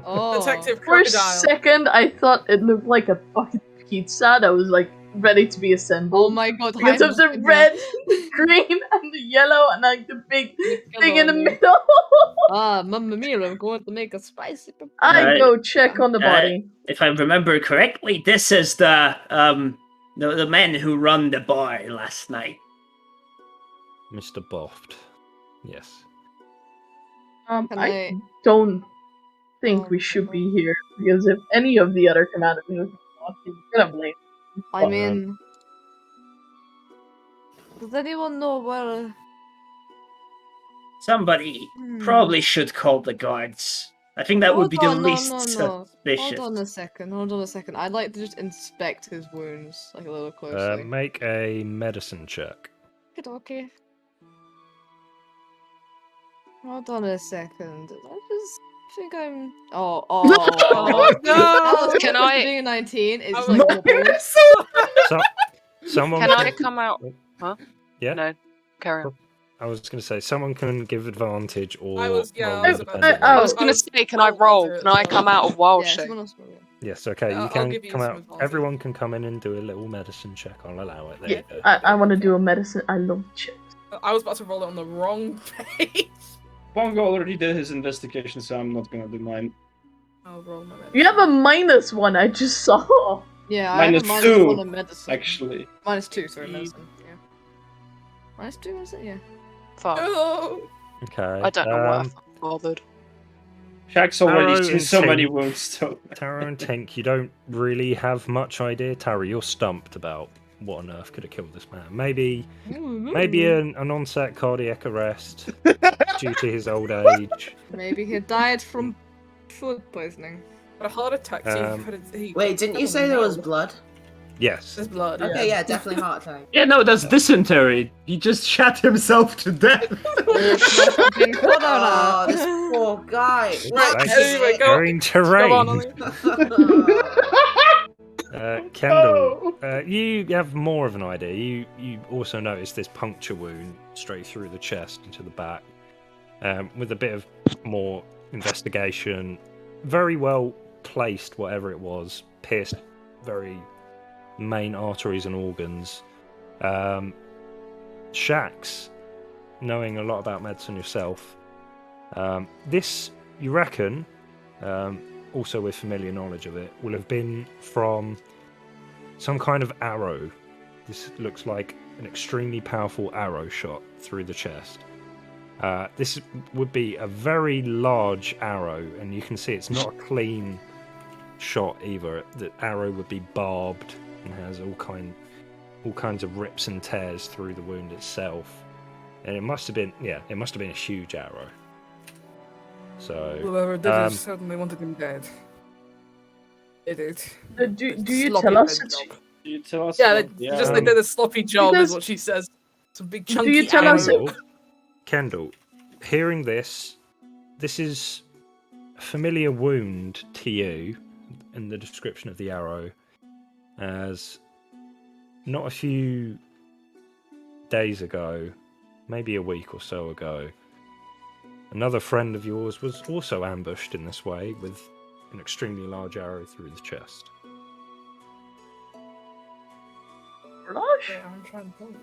Oh. Detective For a Crocodile. second, I thought it looked like a fucking pizza that was like ready to be assembled. Oh my god, Because of the red, the green, and the yellow, and like the big thing in the middle. Mamma mia, I'm going to make a spicy pepper. I go check on the body. If I remember correctly, this is the men who run the bar last night. Mr. Boft. Yes. I don't think we should be here, because if any of the other commanders were gonna blame. I mean, does anyone know where? Somebody probably should call the guards. I think that would be the least suspicious. Hold on a second. I'd like to just inspect his wounds like a little closely. Make a medicine check. Okay. Hold on a second. I just think I'm. Oh no! Can I? Being 19 is I'm like Someone. Can I come out? Huh? Yeah. No. Carry on. I was going to say someone can give advantage or. I was roll going to say, can I roll? Can I come out of wild shape? Yes. Okay. You I'll can give you come some out. advantage. Everyone can come in and do a little medicine check. I'll allow it. There Yeah, you go. I want to do a medicine. I love chips. I was about to roll it on the wrong page. Bongo already did his investigation, so I'm not gonna do mine. I'll roll my medicine. You have a -1. I just saw. Yeah, I have a -2, -1 on medicine. actually. -2, sorry, medicine. Yeah. -2 is it? Yeah. Fuck. Oh. Okay. I don't know why I fucking bothered. Shaq's already Taro seen and so many Tink- wounds, so... Taro and Tink, you don't really have much idea. Taro, you're stumped about what on earth could have killed this man. Maybe an onset cardiac arrest due to his old age. Maybe he died from food poisoning. A heart attack. Wait, didn't you say there was blood? Yes. There's blood. Okay, yeah, definitely heart attack. Yeah, no, that's dysentery. He just shot himself to death. Oh, this poor guy. Like anyway, go. going to rain. Kendall, you have more of an idea. You also notice this puncture wound straight through the chest into the back. With a bit of more investigation, very well placed, whatever it was, pierced very main arteries and organs. Shax, knowing a lot about medicine yourself, this, you reckon, also with familiar knowledge of it, will have been from some kind of arrow. This looks like an extremely powerful arrow shot through the chest. This would be a very large arrow, and you can see it's not a clean shot either. The arrow would be barbed and has all kinds of rips and tears through the wound itself. And it must have been a huge arrow. So Whoever did it certainly wanted him dead. It did. Do you tell us? You tell us. Yeah, they did a sloppy job, is what she says. Some big chunky. Do you tell us? Kendall, hearing this is a familiar wound to you in the description of the arrow, as not a few days ago, maybe a week or so ago, another friend of yours was also ambushed in this way with an extremely large arrow through the chest. Yeah, I'm trying to think.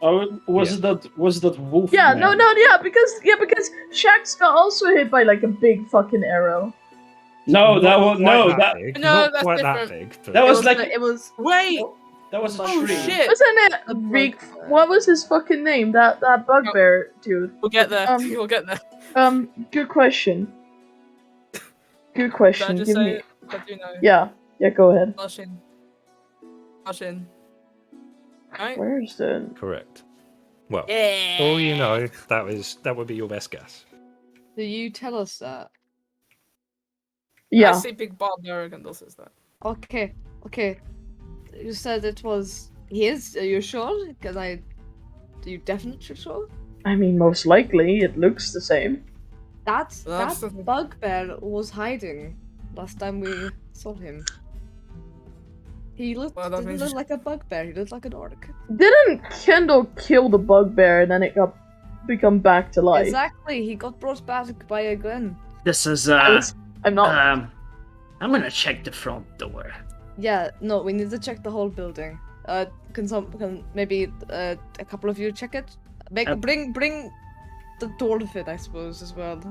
Oh, was that wolf? Yeah, man? because Shax got also hit by like a big fucking arrow. No, that was No, Not that's quite different. that big. But That was like It was. Wait. that was a Oh tree. shit. Wasn't it big? What was his fucking name? That bugbear dude. We'll get there. We'll get there. Good question. Good Did I question. just Give say me. it? I do know. Yeah, go ahead. Ashin. Right? Where's the? correct. Well, all you know, that would be your best guess. Do you tell us that? Yeah. I see Big Bob Durgan says that. Okay. You said it was his. Are you sure? Are you definitely sure? I mean, most likely, it looks the same. That That's the- bugbear was hiding last time we saw him. He didn't look like a bugbear. He looked like an orc. Didn't Kendall kill the bugbear and then it got become back to life? Exactly. He got brought back by a gun. This is I'm not. I'm gonna check the front door. Yeah. No, we need to check the whole building. Can maybe a couple of you check it? Bring the dwarf in, I suppose, as well.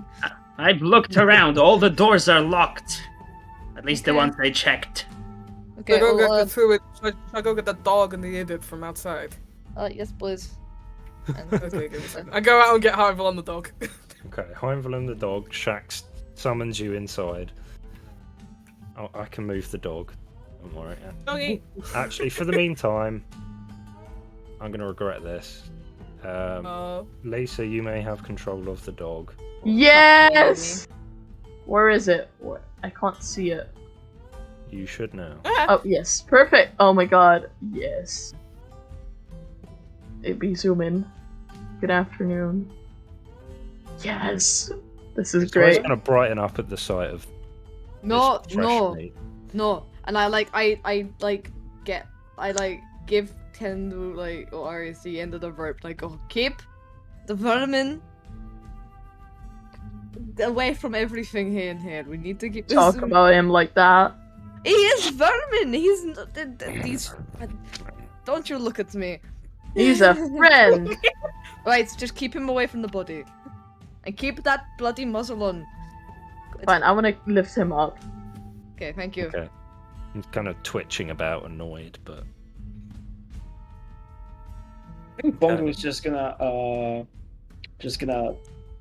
I've looked around. All the doors are locked. At least the ones I checked. Okay. Should I go get the dog and the idiot from outside? Yes, please. Okay, give me a second. I go out and get Heimval on the dog. Okay, Heimval and the dog. Shax summons you inside. Oh, I can move the dog. Don't worry. Doggy. Actually, for the meantime, I'm gonna regret this. Lisa, you may have control of the dog. Yes! Where is it? I can't see it. You should now. Oh, yes. Perfect. Oh my god. Yes. It'd be zoom in. Good afternoon. Yes! This is It's great. gonna brighten up at the sight of No, this fresh no, meat. no. And I give Kendall or Aries the end of the rope. And I go, keep the vermin away from everything here in here. We need to keep this. Talk about him like that. He is vermin. He's not. He's. Don't you look at me. He's a friend. Right, just keep him away from the body, and keep that bloody muzzle on. Fine, I want to lift him up. Okay, thank you. Okay. He's kind of twitching about, annoyed, but I think Bongo is just gonna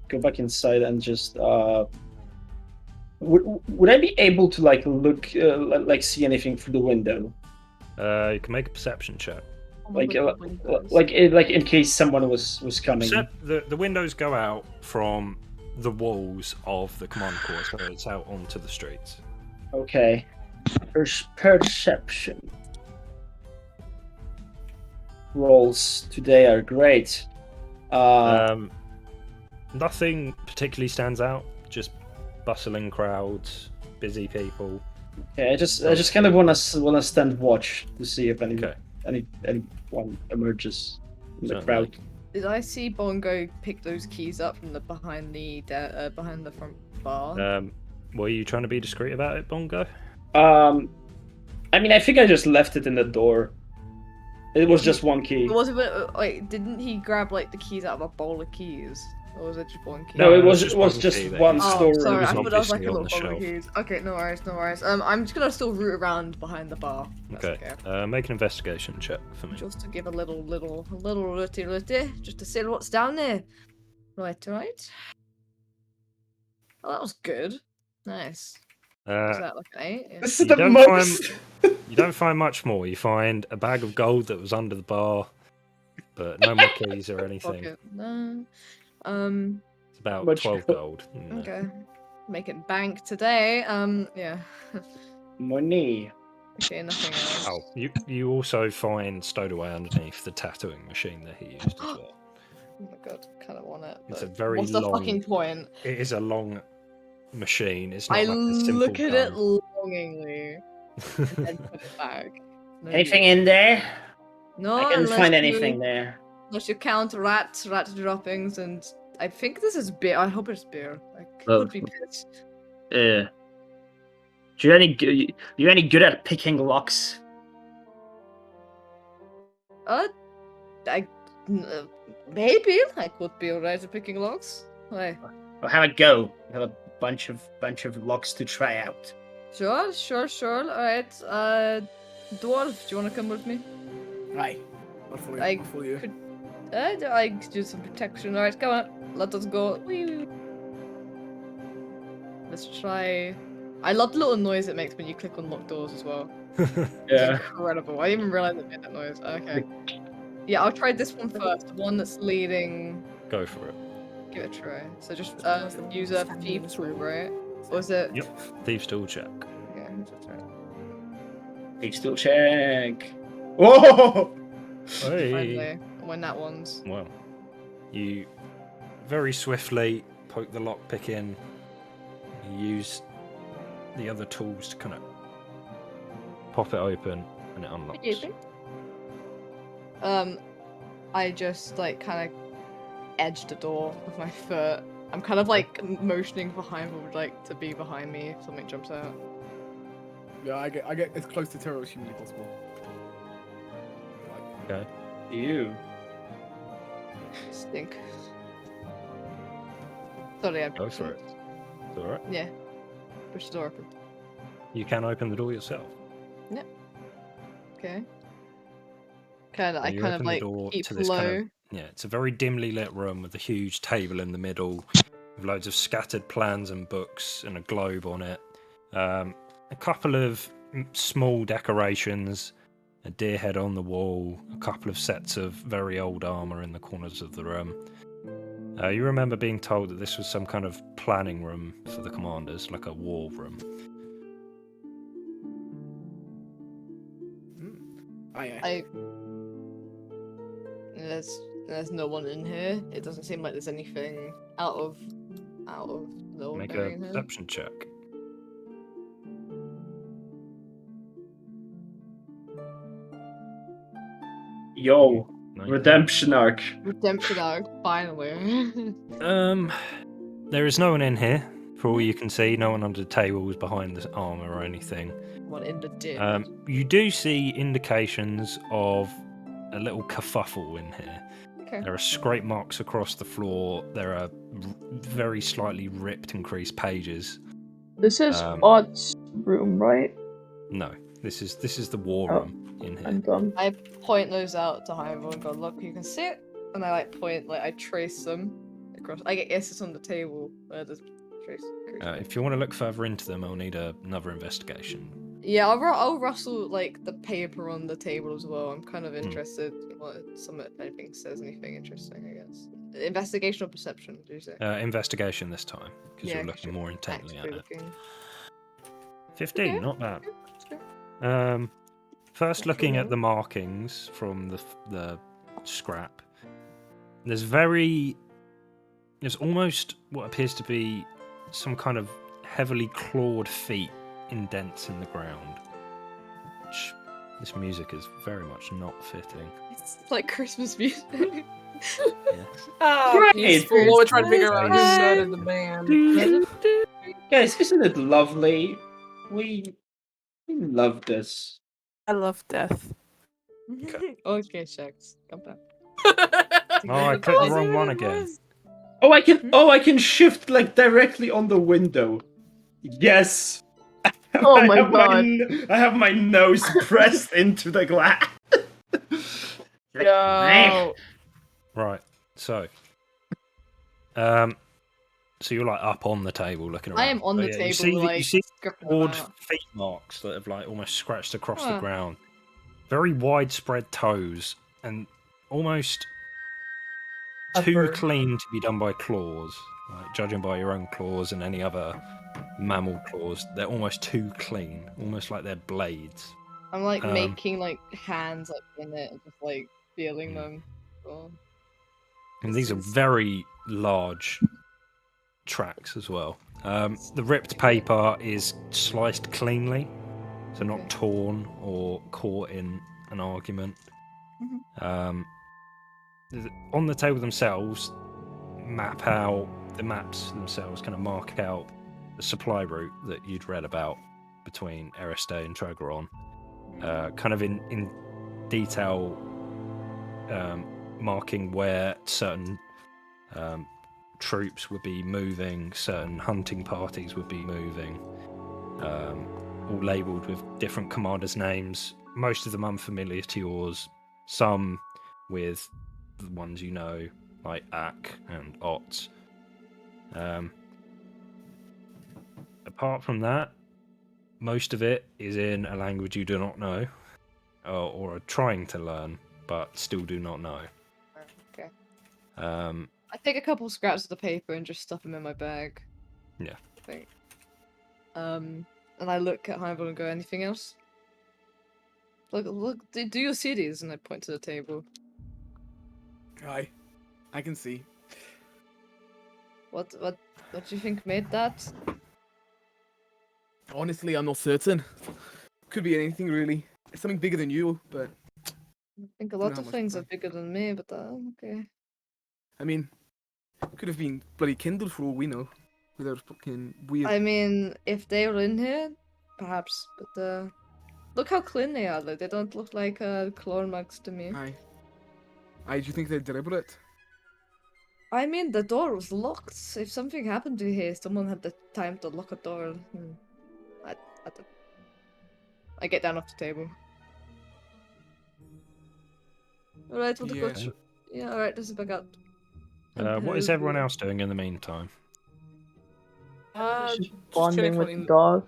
go back inside and just would I be able to look see anything through the window? you can make a perception check. Like in case someone was coming. The windows go out from the walls of the command core, so it's out onto the streets. Okay. Perception rolls today are great. Nothing particularly stands out. Just bustling crowds, busy people. Okay, I just kind of want to stand watch to see if anyone emerges in the crowd. Did I see Bongo pick those keys up from behind the front bar? Were you trying to be discreet about it, Bongo? I mean, I think I just left it in the door. It was just one key. Was it? Didn't he grab the keys out of a bowl of keys, or was it just one key? No, it was just one Oh, story. sorry, I thought that was like a on little the bowl of shelf. keys. Okay, no worries. I'm just gonna still root around behind the bar. That's Okay. Make an investigation check for me. Just to give a little rooty, just to see what's down there. Right. Oh, that was good. Nice. Was that like an 8? Yeah. This is the most. You don't find much more. You find a bag of gold that was under the bar, but no more keys or anything. Okay. No. It's about Much 12 gold. Okay. Making bank today. Yeah. Money. Okay, nothing else. Oh, you also find stowed away underneath the tattooing machine that he used as well. Oh my god, kind of want it. It's but a very what's long. the fucking point? It is a long machine. It's not I like a simple look at it gun. longingly and then put it back. No Anything need. in there? No, I couldn't unless find you- anything there. Unless you count rat droppings, and I think this is beer. I hope it's beer. I Well, could be pissed. You any good at picking locks? Maybe I could be alright at picking locks. Why? Well, have a go. I have a bunch of locks to try out. Sure. Alright. Dwarf, do you want to come with me? Aye. I'll follow you. I I'll follow you. could. I could do some protection. Alright, come on. Let us go. Whee! Let's try. I love the little noise it makes when you click on locked doors as well. Yeah. Incredible. I didn't even realize it made that noise. Okay. Yeah, I'll try this one first. The one that's leading. Go for it. Give it a try. So just use a thief tool, right? Or is it? Yep. Thieves tool check. Yeah. Thieves tool check. Whoa! Hey. Friendly. When that one's. Well, you very swiftly poke the lockpick in. You use the other tools to kind of pop it open, and it unlocks. I just like kind of edge the door with my foot. I'm kind of like motioning for Heimel would like to be behind me if something jumps out. Yeah, I get as close to Tyrell as humanly possible. Okay. You. Stink. Sorry, I'm. Go for it. It's alright. Yeah. Push the door open. You can open the door yourself. Yep. Okay. I You kind of open the like door keep to this low. kind of, yeah, it's a very dimly lit room with a huge table in the middle, with loads of scattered plans and books and a globe on it. A couple of small decorations, a deer head on the wall, a couple of sets of very old armor in the corners of the room. You remember being told that this was some kind of planning room for the commanders, like a war room. There's no one in here. It doesn't seem like there's anything out of the Make ordinary a in here. perception check. Yo, redemption arc. Redemption arc, finally. There is no one in here, for all you can see. No one under the tables, behind the armor or anything. One in the ditch. You do see indications of a little kerfuffle in here. Okay. There are scrape marks across the floor. There are very slightly ripped and creased pages. This is Odd's room, right? No, this is the war room in here. I'm done. I point those out to Heimel and go, look, you can see it, and I like point, like I trace them across. I guess it's on the table. There's trace. If you want to look further into them, I'll need another investigation. Yeah, I'll rustle like the paper on the table as well. I'm kind of interested in what if anything says anything interesting, I guess. Investigation or perception, do you say? Investigation this time, because you're looking more intently at it. 15, not bad. First, looking at the markings from the scrap, there's almost what appears to be some kind of heavily clawed feet indents in the ground. Which this music is very much not fitting. It's like Christmas music. Oh, peaceful. We're trying to figure out who murdered the man. Guys, isn't it lovely? We love this. I love death. Okay, Shax, come back. Oh, I clicked the wrong one again. Oh, I can shift like directly on the window. Yes. Oh my god. I have my nose pressed into the glass. Yo. Right. So you're like up on the table looking around. I am on the table, you see scribbling broad out. feet marks that have like almost scratched across the ground. Very widespread toes and almost too clean to be done by claws. Like, judging by your own claws and any other mammal claws, they're almost too clean, almost like they're blades. I'm like making like hands like in it and just like feeling them. Oh. And these are very large tracks as well. The ripped paper is sliced cleanly, so not torn or caught in an argument. On the table themselves, the maps themselves kind of mark out the supply route that you'd read about between Eriste and Trogoron, kind of in detail, marking where certain troops would be moving, certain hunting parties would be moving, all labelled with different commanders' names, most of them unfamiliar to yours, some with the ones you know, like Ak and Ott. Apart from that, most of it is in a language you do not know, or are trying to learn. but still do not know. Okay. Um, I take a couple scraps of the paper and just stuff them in my bag. Yeah. I think. And I look at Hannibal and go, anything else? Look, do you see these? And I point to the table. I can see. What do you think made that? Honestly, I'm not certain. Could be anything really. It's something bigger than you, but I think a Don't know lot how of much things are time. bigger than me, but okay. I mean, could have been bloody kindled for all we know. Without fucking weird. I mean, if they were in here, perhaps, but look how clean they are. Like, they don't look like claw marks to me. Do you think they're deliberate? I mean, the door was locked. If something happened to here, someone had the time to lock a door. I get down off the table. Alright, well, Yeah. Yeah, alright, this is back up. What is everyone else doing in the meantime? Just Bonding with chilling the dog.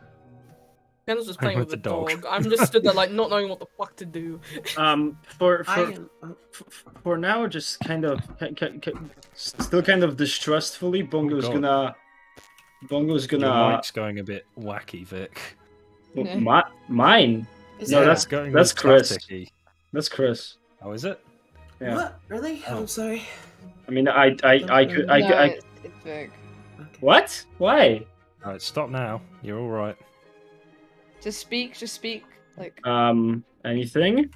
Ken's just playing with With the the dog. dog. I'm just stood there like not knowing what the fuck to do. For now, just kind of still kind of distrustfully, Bongo's God. gonna. Your mic's going a bit wacky, Vic. Mine? Is No, it? that's going Chris. staticky. That's Chris. Oh, is it? Yeah. What? Really? Oh. I'm sorry. I mean, I could. No, it's big. What? Why? Alright, stop now. You're all right. Just speak. Like. Anything?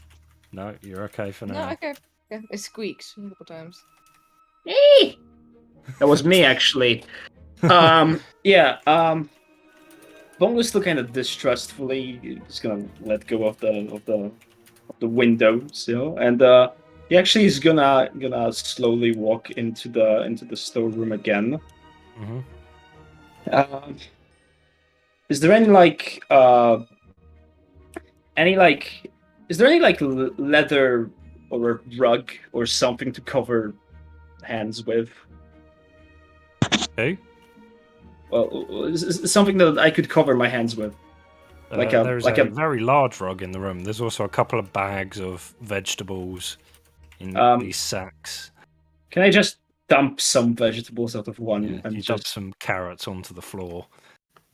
No, you're okay for No, now. okay. Yeah, it squeaked a couple times. That was me actually. Yeah. Bongo's still kind of distrustfully just gonna let go of the window still, and he actually is gonna slowly walk into the storeroom again. Mm-hmm. Is there any leather or a rug or something to cover hands with? Who? Well, something that I could cover my hands with. There's a very large rug in the room. There's also a couple of bags of vegetables in these sacks. Can I just dump some vegetables out of one? Yeah, and you dump some carrots onto the floor.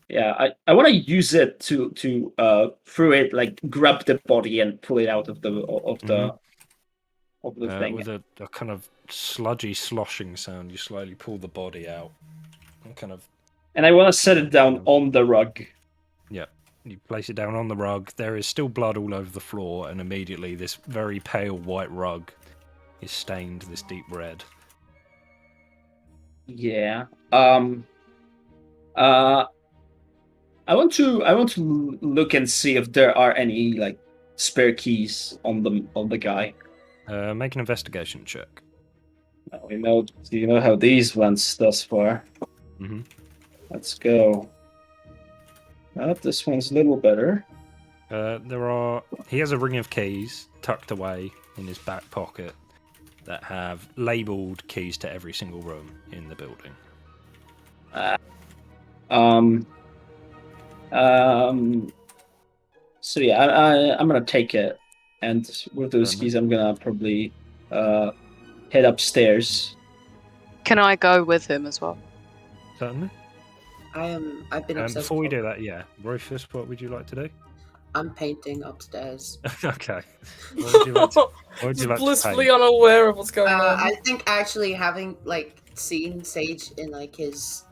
Yeah, I want to use it to through it, like grab the body and pull it out of the thing. With a kind of sludgy sloshing sound, you slowly pull the body out. And I want to set it down on the rug. Yeah, you place it down on the rug. There is still blood all over the floor, and immediately this very pale white rug is stained this deep red. Yeah. I want to look and see if there are any like spare keys on the guy. Make an investigation check. Do you know how these went thus far? Mm-hmm. Let's go. This one's a little better. He has a ring of keys tucked away in his back pocket that have labelled keys to every single room in the building. So yeah, I'm gonna take it, and with those keys, I'm gonna probably head upstairs. Can I go with him as well? Certainly. I've been obsessed. Before we do that, yeah, Rufus, what would you like to do? I'm painting upstairs. Okay. What would you like to, blissfully unaware of what's going on. I think actually having seen Sage in his.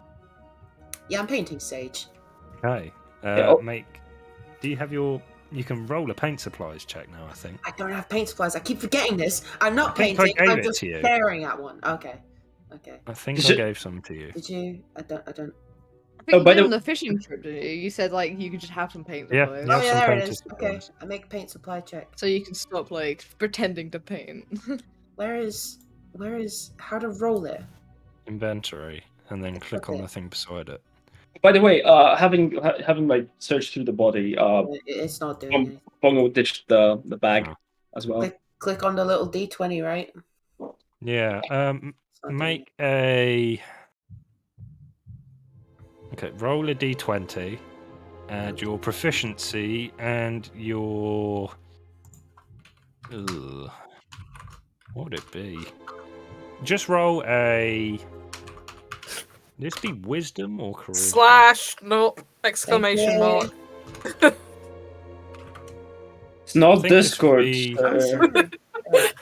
Yeah, I'm painting Sage. Okay. Do you have your? You can roll a paint supplies check now. I think. I don't have paint supplies. I keep forgetting this. I'm not I think I painting. gave I'm it just to you. staring at one. Okay. I think I gave some to you. Did you? I don't. I think you did on the fishing trip, didn't you? You said you could just have some paint Yeah, supplies. Oh yeah, there it is. Okay, I make a paint supply check. So you can stop pretending to paint. Where is? How to roll it? Inventory, and then click on the thing beside it. By the way, having searched through the body, it's not doing anything. Bongo ditched the bag as well. Click on the little D20, right? Yeah. Make a. Okay, roll a d20, add your proficiency and your What would it be? Just roll a. Would this be wisdom or charisma? / no exclamation mark. It's not think this would Discord. be- I'm sorry.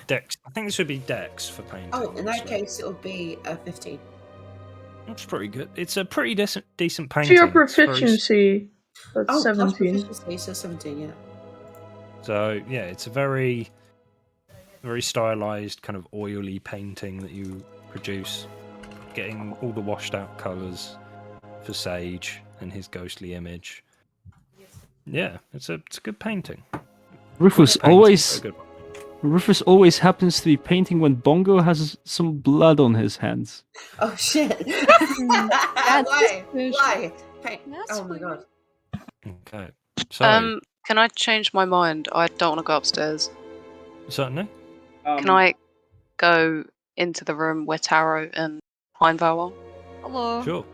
Dex. I think this would be Dex for painting. Oh, in that honestly. case, it would be 15. That's pretty good. It's a pretty decent To painting. your It's very proficiency, that's Oh, plus 17. proficiency, so 17, yeah. So yeah, it's a very stylized kind of oily painting that you produce, getting all the washed out colours for Sage and his ghostly image. Yeah, it's a good painting. Rufus Painting, always very good one. Rufus always happens to be painting when Bongo has some blood on his hands. Oh shit! Why? Why? Hey, oh my god. Okay. So Can I change my mind? I don't want to go upstairs. certainly. Can I go into the room where Taro and Heimvow are? Hello. Sure.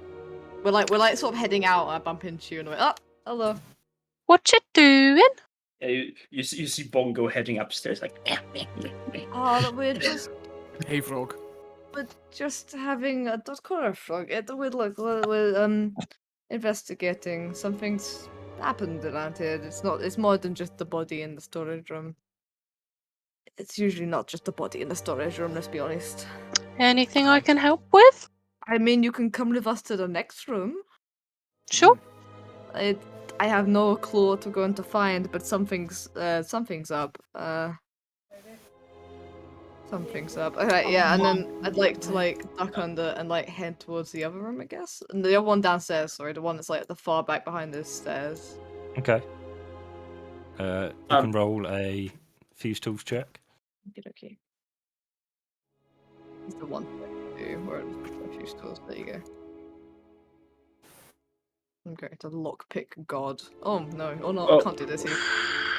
We're like sort of heading out. I bump into you and we're oh, hello. What you doing? Yeah, you see Bongo heading upstairs like. Oh, we're just Hey, frog. we're just having a don't call her a frog. We're investigating. Something's happened around here. It's more than just the body in the storage room. It's usually not just the body in the storage room, let's be honest. Anything I can help with? I mean, you can come with us to the next room. Sure. I have no clue what we're going to find, but something's up. Something's up. Okay, yeah, and then I'd like to duck under and head towards the other room, I guess. And the other one downstairs, sorry, the one that's at the far back behind the stairs. Okay. You can roll a Fuse Tools check. Okay. It's the one thing to do, where a few stores. There you go. Okay, to lockpick god. Oh no, I can't do this here.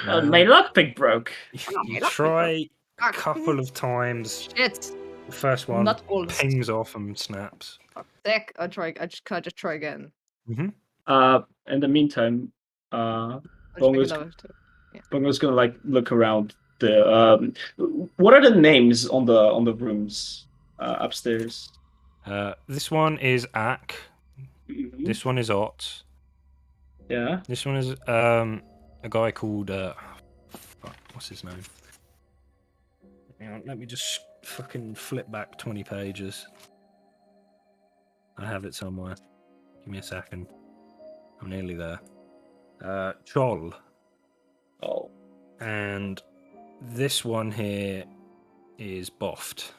My lockpick broke. You try a couple of times. Shit. The first one Not all. pings off and snaps. Sick. I just try again. In the meantime, Bongo's gonna look around the. What are the names on the rooms upstairs? This one is Ak. Mm-hmm. This one is Ott. Yeah. This one is a guy called what's his name? Hang on, let me just fucking flip back 20 pages. I have it somewhere. Give me a second. I'm nearly there. Chol. Oh. And this one here is Boft.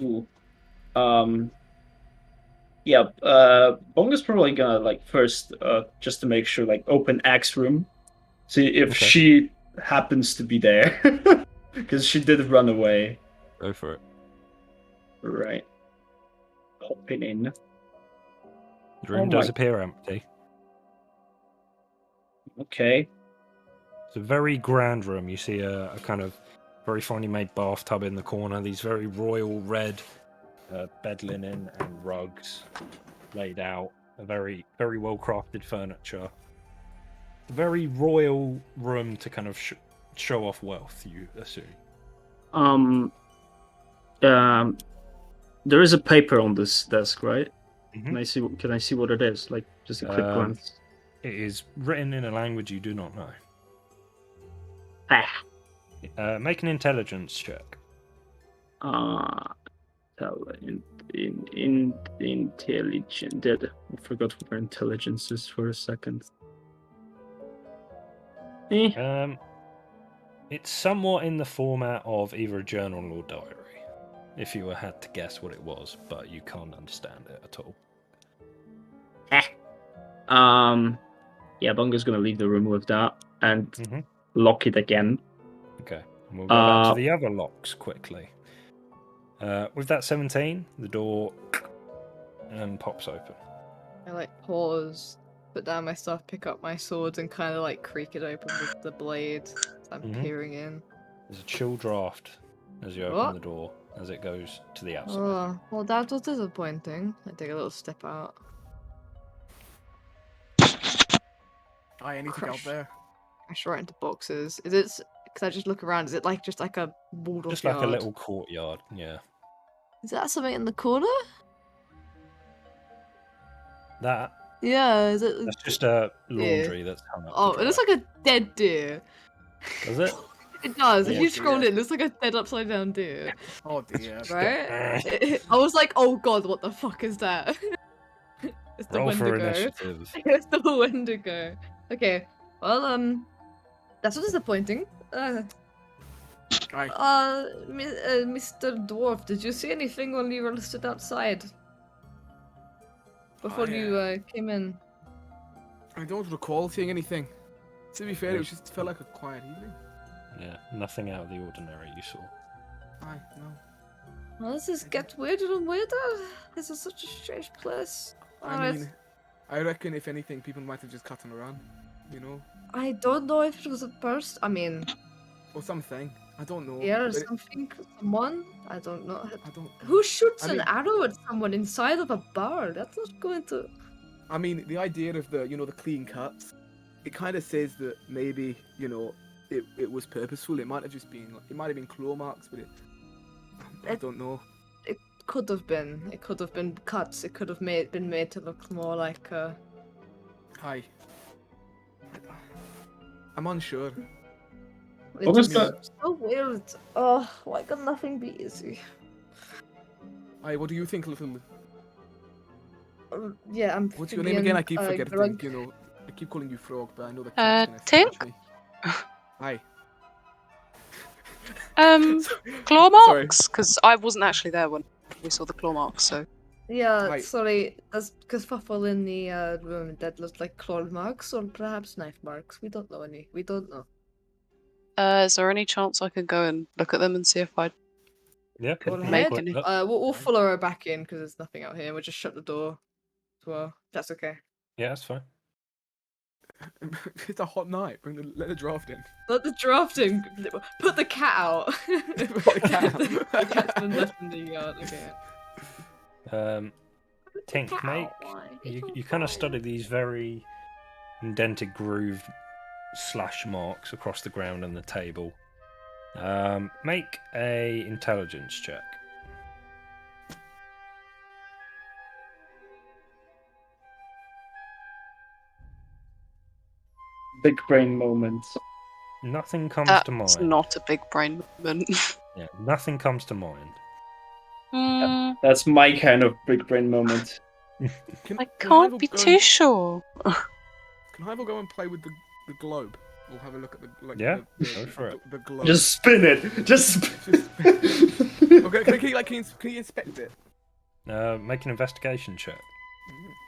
Ooh. Yeah, Bongo's probably gonna first just to make sure open Axe room. See if she happens to be there. Because she did run away. Go for it. Right. Hopping in. The room does appear empty. Okay. It's a very grand room. You see a kind of very finely made bathtub in the corner. These very royal red bed linen and rugs laid out. A very, very well crafted furniture. A very royal room to kind of show off wealth, you assume. There is a paper on this desk, right? Mm-hmm. Can I see what it is? Just a quick glance. It is written in a language you do not know. Make an intelligence check. Intelligent. I forgot what our intelligence is for a second. It's somewhat in the format of either a journal or diary. If you had to guess what it was, but you can't understand it at all. Yeah, Bongo's gonna leave the room with that and lock it again. Okay, and we'll go back to the other locks quickly. With that 17, the door and pops open. I pause, put down my stuff, pick up my sword, and kind of creak it open with the blade. I'm peering in. There's a chill draft as you open the door, as it goes to the outside. Oh, well, that was disappointing. I take a little step out. Anything out there? Crash right into boxes. Is it Because I just look around. Is it like just like a walled off Just yard? like a little courtyard. Yeah. Is that something in the corner? That. Yeah. Is it? That's just a laundry that's hung up. Oh, to it looks dry. like a dead deer. Does it? It does. If Oh, you scroll dear. in, it looks like a dead upside down deer. Oh dear. Right? I was like, oh god, what the fuck is that? It's the Roll for Wendigo. initiative. It's the Wendigo. Okay. Well, that's disappointing. Mr. Dwarf, did you see anything when you were stood outside? Before you came in? I don't recall seeing anything. To be fair, it just felt like a quiet evening. Yeah, nothing out of the ordinary you saw. Aye, no. Well, this is get weirder and weirder. This is such a strange place. I mean, I reckon if anything, people might have just cut him around. You know? I don't know if it was a burst. I mean, or something. I don't know. Yeah, or But something. Someone. I don't know. I don't. Who shoots I an mean- arrow at someone inside of a bar? That's not going to. I mean, the idea of the the clean cuts, it kind of says that maybe it was purposeful. It might have just been it might have been claw marks, but I don't know. It could have been. It could have been cuts. It could have been made to look more like. Hi. I'm unsure. It's What was just so weird. Oh, why can nothing be easy? Aye, what do you think, little? Yeah, I'm. What's your name again? I keep forgetting. Grug. I keep calling you Frog, but I know the cat's Tink? gonna me. Hi. Claw Sorry. marks? Because I wasn't actually there when we saw the claw marks, so. Yeah, Right. sorry. That's because Fuffle in the room that looked like claw marks or perhaps knife marks. We don't know any. We don't know. Is there any chance I could go and look at them and see if I Yeah, could Go make ahead. any? We'll follow her back in because there's nothing out here. We'll just shut the door as well. That's okay. Yeah, that's fine. It's a hot night. Let the draft in. Let the draft in. Put the cat out. the cat out. The cat's been left in the yard. Okay. Tink, make you kind of study these very indented grooved slash marks across the ground and the table. Make a intelligence check. Big brain moment. Nothing comes to That's mind. not a big brain moment. Yeah, nothing comes to mind. That's my kind of big brain moment. Can, I can can't Hyvel be go too and- sure. Can Hyvel go and play with the globe? Or have a look at the Yeah, the, go for it. the globe. Just spin it. Just. Okay, can you inspect it? Make an investigation check.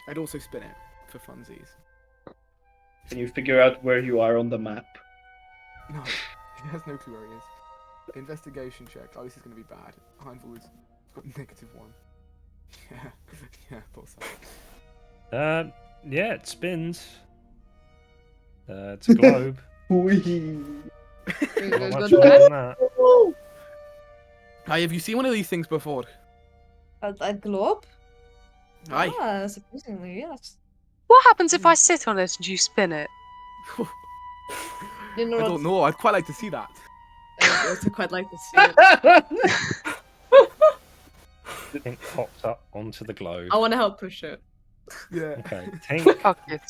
I'd also spin it for funsies. Can you figure out where you are on the map? No, he has no clue where he is. Investigation check. Oh, this is going to be bad. Heinzel has got -1. Yeah, thought so. Yeah, it spins. It's a globe. Whee. Not much more than that. Hey, have you seen one of these things before? A globe? Aye. Ah, surprisingly, yes. What happens if I sit on it and you spin it? You know I what? don't know. I'd quite like to see that. I also quite like to see it. Tink pops up onto the globe. I want to help push it. Yeah. Okay, Tink, Fuck it.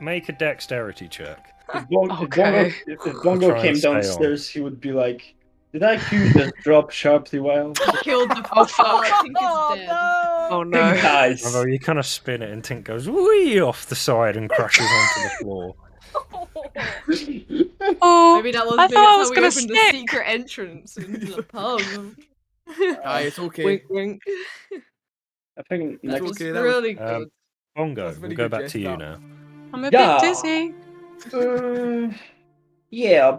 make a dexterity check. If Bongo, Okay. if Try Bongo and came stay on. downstairs, he would be like, "Did I cue just drop sharply while?" Killed the Oh, fuck. I think it's dead. Oh no. Nice. Although you kind of spin it and Tink goes wee off the side and crashes onto the floor. Oh, Maybe that was I maybe thought I was that's how we gonna opened the stick. secret entrance into the pub. Aye, it's okay. Wink, wink. I think That next. was okay, that was- really good. Bongo, That's a we'll really go good back jest, to you that. now. I'm a Yeah. bit dizzy. Yeah, Yeah,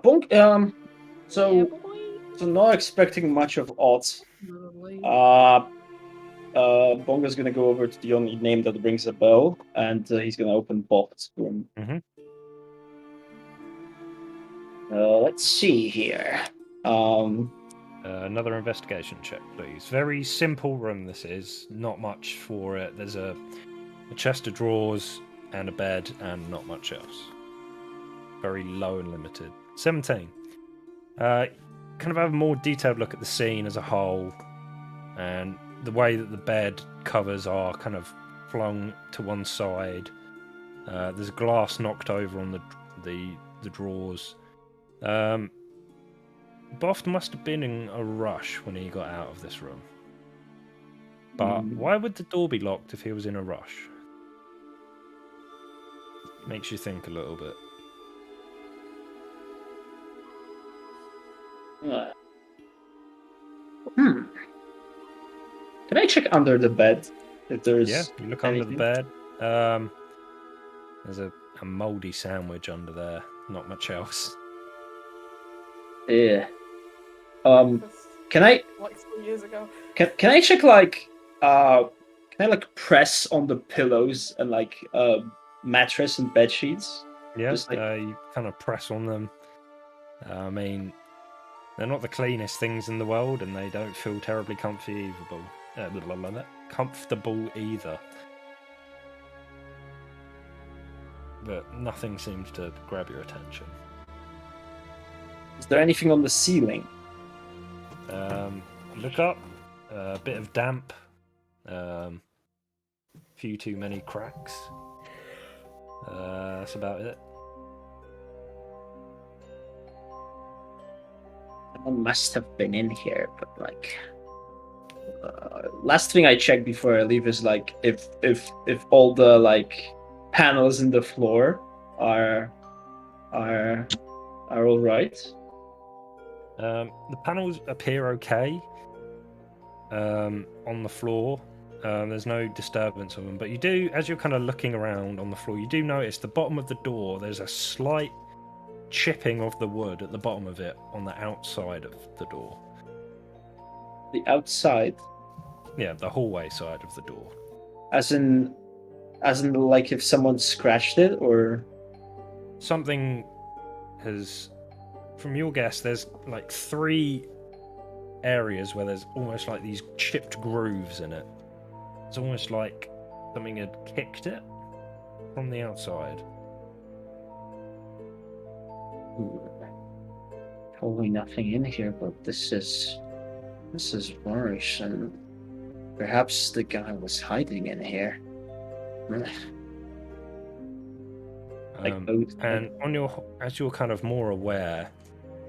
so boy. not expecting much of odds. Lovely. Bongo's gonna go over to the only name that rings a bell, and he's gonna open Boft's room. Mhm. Let's see here. Another investigation check, please. Very simple room this is. Not much for it. There's a chest of drawers and a bed and not much else. Very low and limited. 17. kind of have a more detailed look at the scene as a whole, and the way that the bed covers are kind of flung to one side. There's glass knocked over on the drawers. Boft must have been in a rush when he got out of this room. But why would the door be locked if he was in a rush? Makes you think a little bit. Can I check under the bed if there's? Yeah, you look anything? under the bed. There's a mouldy sandwich under there. Not much else. Yeah. Can I? Like 3 years ago. Can I check like can I like press on the pillows and like mattress and bed sheets? Yeah, Just like... you kind of press on them. I mean, they're not the cleanest things in the world, and they don't feel terribly comfortable either. But nothing seems to grab your attention. Is there anything on the ceiling? Look up. A bit of damp. Few too many cracks. That's about it. Someone must have been in here, but like... Last thing I check before I leave is like if all the like panels in the floor are all right. The panels appear okay on the floor. There's no disturbance of them, but you do, as you're kind of looking around on the floor, you do notice the bottom of the door. There's a slight chipping of the wood at the bottom of it on the outside of the door. The outside. Yeah, the hallway side of the door. As in like if someone scratched it or something has. From your guess, there's like 3 areas where there's almost like these chipped grooves in it. It's almost like something had kicked it from the outside. Probably nothing in here, but this is worse, and perhaps the guy was hiding in here. And as you're kind of more aware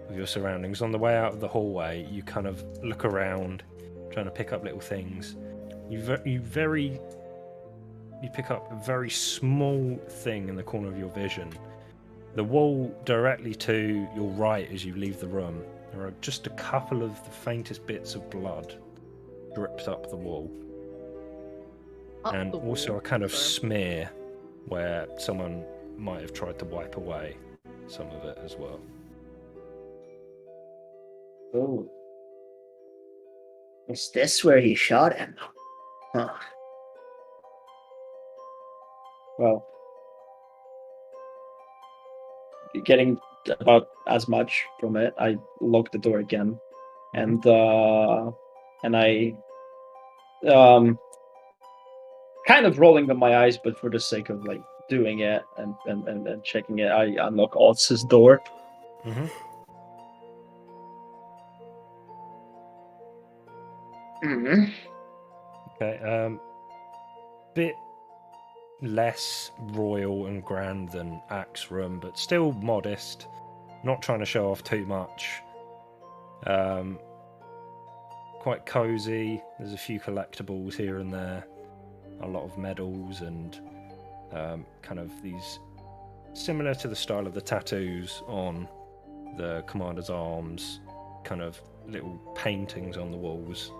of your surroundings, on the way out of the hallway, you kind of look around, trying to pick up little things. You pick up a very small thing in the corner of your vision. The wall directly to your right as you leave the room, there are just a couple of the faintest bits of blood dripped up the wall. And also a kind of smear where someone might have tried to wipe away some of it as well. Oh. Is this where he shot him? Huh. Well, getting about as much from it, I lock the door again, and I kind of rolling on my eyes, but for the sake of like doing it and checking it, I unlock Otz's door. Mm-hmm. Mm-hmm. Okay. Bit less royal and grand than Axe Room, but still modest. Not trying to show off too much. Quite cozy. There's a few collectibles here and there. A lot of medals and kind of these similar to the style of the tattoos on the commander's arms. Kind of little paintings on the walls.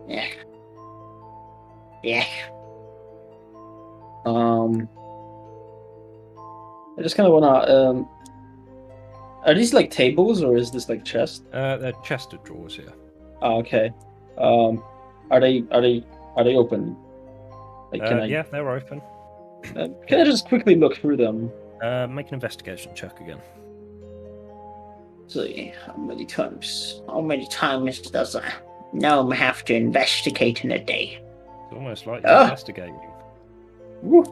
Yeah. Yeah. I just kind of wanna. Are these like tables or is this like chest? They're chest of drawers here. Oh, okay. Are they open? Like, can I? Yeah, they're open. Can I just quickly look through them? Make an investigation check again. See, how many times does a gnome have to investigate in a day? It's almost like you're investigating. Woo.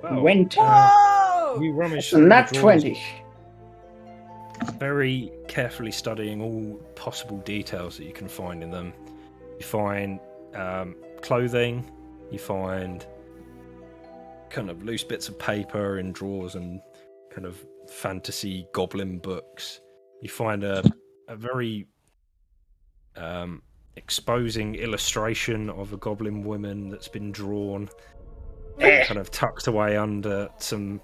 Wow. Went. You rummage through Nat the drawers. 20. very carefully studying all possible details that you can find in them. You find clothing, you find kind of loose bits of paper in drawers and kind of fantasy goblin books. You find a very exposing illustration of a goblin woman that's been drawn, kind of tucked away under some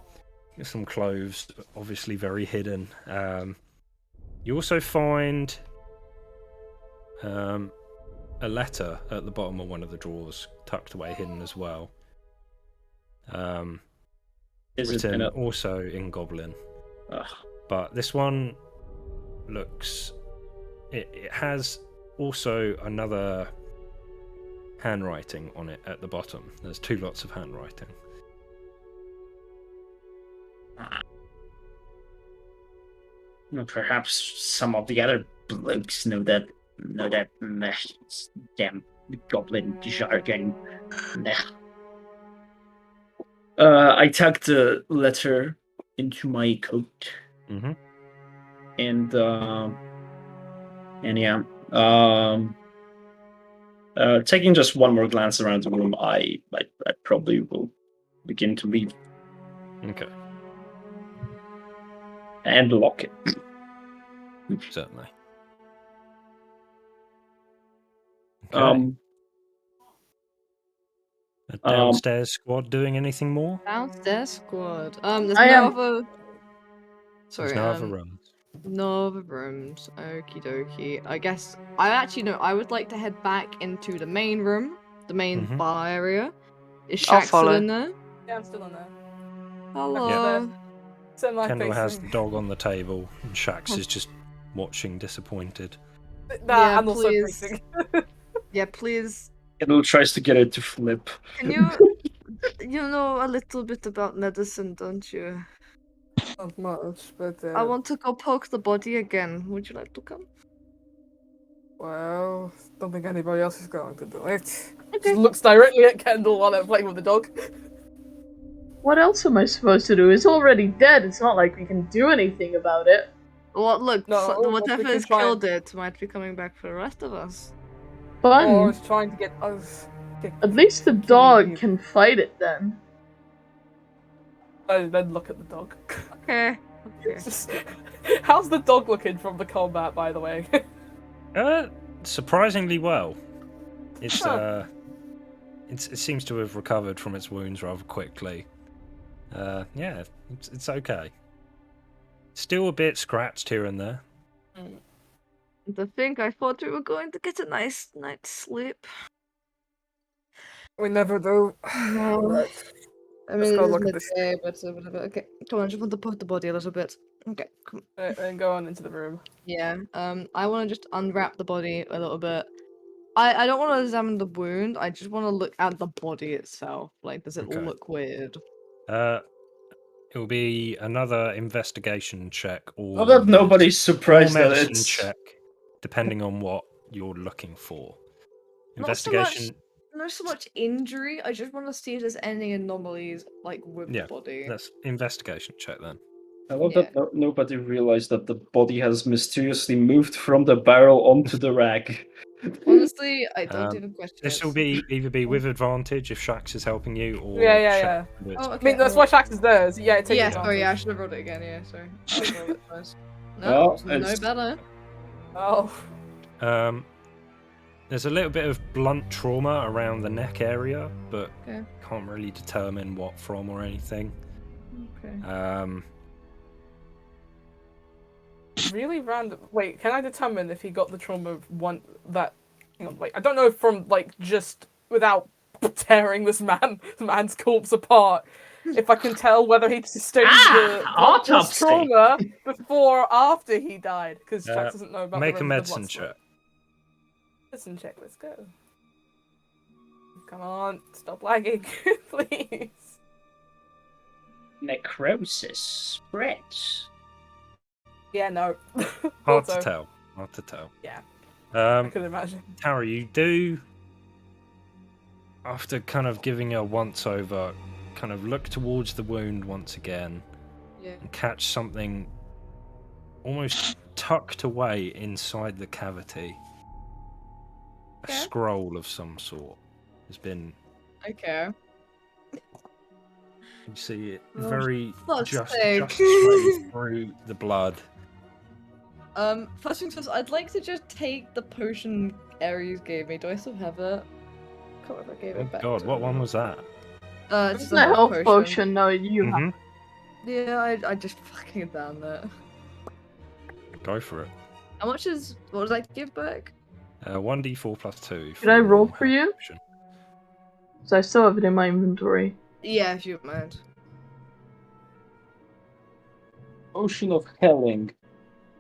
clothes, obviously very hidden. You also find a letter at the bottom of one of the drawers, tucked away, hidden as well. Written also in Goblin. Ugh. But this one looks... It has also another handwriting on it at the bottom. There's 2 lots of handwriting. Perhaps some of the other blokes know that damn goblin jargon. I tucked the letter into my coat, and yeah, taking just one more glance around the room, I probably will begin to leave. Okay. And lock it. Certainly. Okay. A downstairs squad doing anything more? Downstairs squad. There's I no am- other. Sorry. There's no other rooms. No other rooms. Okie dokie. I guess I actually know. I would like to head back into the main room, the main bar area. Is I'll Shaq still follow. in there? Yeah, I'm still in there. Hello. Kendall has the dog on the table, and Shax is just watching, disappointed. Yeah, I'm also please. pacing. Yeah, please. Kendall tries to get it to flip. Can you? You know a little bit about medicine, don't you? Not much, but I want to go poke the body again. Would you like to come? well, don't think anybody else is going to do it. Okay. Just looks directly at Kendall while they're playing with the dog. What else am I supposed to do? It's already dead. It's not like we can do anything about it. Well, look, No, so, we whatever can has try killed it might be coming back for the rest of us. Fun. Or is trying to get us. At least the dog can fight it then. Then look at the dog. Okay. How's the dog looking from the combat, by the way? Surprisingly well. It's it seems to have recovered from its wounds rather quickly. Yeah, it's okay. Still a bit scratched here and there. To think I thought we were going to get a nice night's sleep. We never do. No. I Let's mean, go it is look at this. midday, but whatever. Okay, come on, I just want to poke the body a little bit. Okay, come on. And go on into the room. Yeah, I want to just unwrap the body a little bit. I don't want to examine the wound, I just want to look at the body itself. Like, does it Okay. look weird? It will be another investigation check or Not that nobody's surprised or that medicine it's check, depending on what you're looking for. Not so much, Investigation. not so much injury, I just want to see if there's any anomalies, like, with Yeah, the body. that's investigation check then. I love that nobody realized that the body has mysteriously moved from the barrel onto the rag. Honestly, I don't even question This it. will be either be with advantage if Shax is helping you, or Yeah. Oh, I mean, that's why Shax is there. So yeah, it takes Yeah, advantage. sorry, I should have rolled it again, yeah, sorry. I rolled it first. No, Oh, it's no it's- better. Oh. There's a little bit of blunt trauma around the neck area, but Okay. can't really determine what from or anything. Okay. Really random. Wait, can I determine if he got the trauma of one that? Hang on, wait. I don't know if from like just without tearing this man's corpse apart. If I can tell whether he sustained the autopsy. trauma before or after he died, because Jack doesn't know about. Make the a rest of the medicine blood check. Medicine check. Let's go. Come on, stop lagging, please. Necrosis spreads. Yeah, no. Hard to tell. Hard to tell. Yeah. I can imagine. Tara, you do, after kind of giving a once over, kind of look towards the wound once again Yeah. and catch something almost tucked away inside the cavity, a scroll of some sort has been. Okay. You see it Oh, very fuck's just sake. straight through the blood. First things first, I'd like to just take the potion Ares gave me. Do I still have it? I can't remember if I gave Oh it back. God, to what him. one was that? It's It's the a health health potion. No, you Mhm. have. Yeah, I just fucking down that. Go for it. How much is what does that give back? 1d4 plus 2. Did I roll your for health you? potion. So I still have it in my inventory. Yeah, if you don't mind. Ocean of Helling.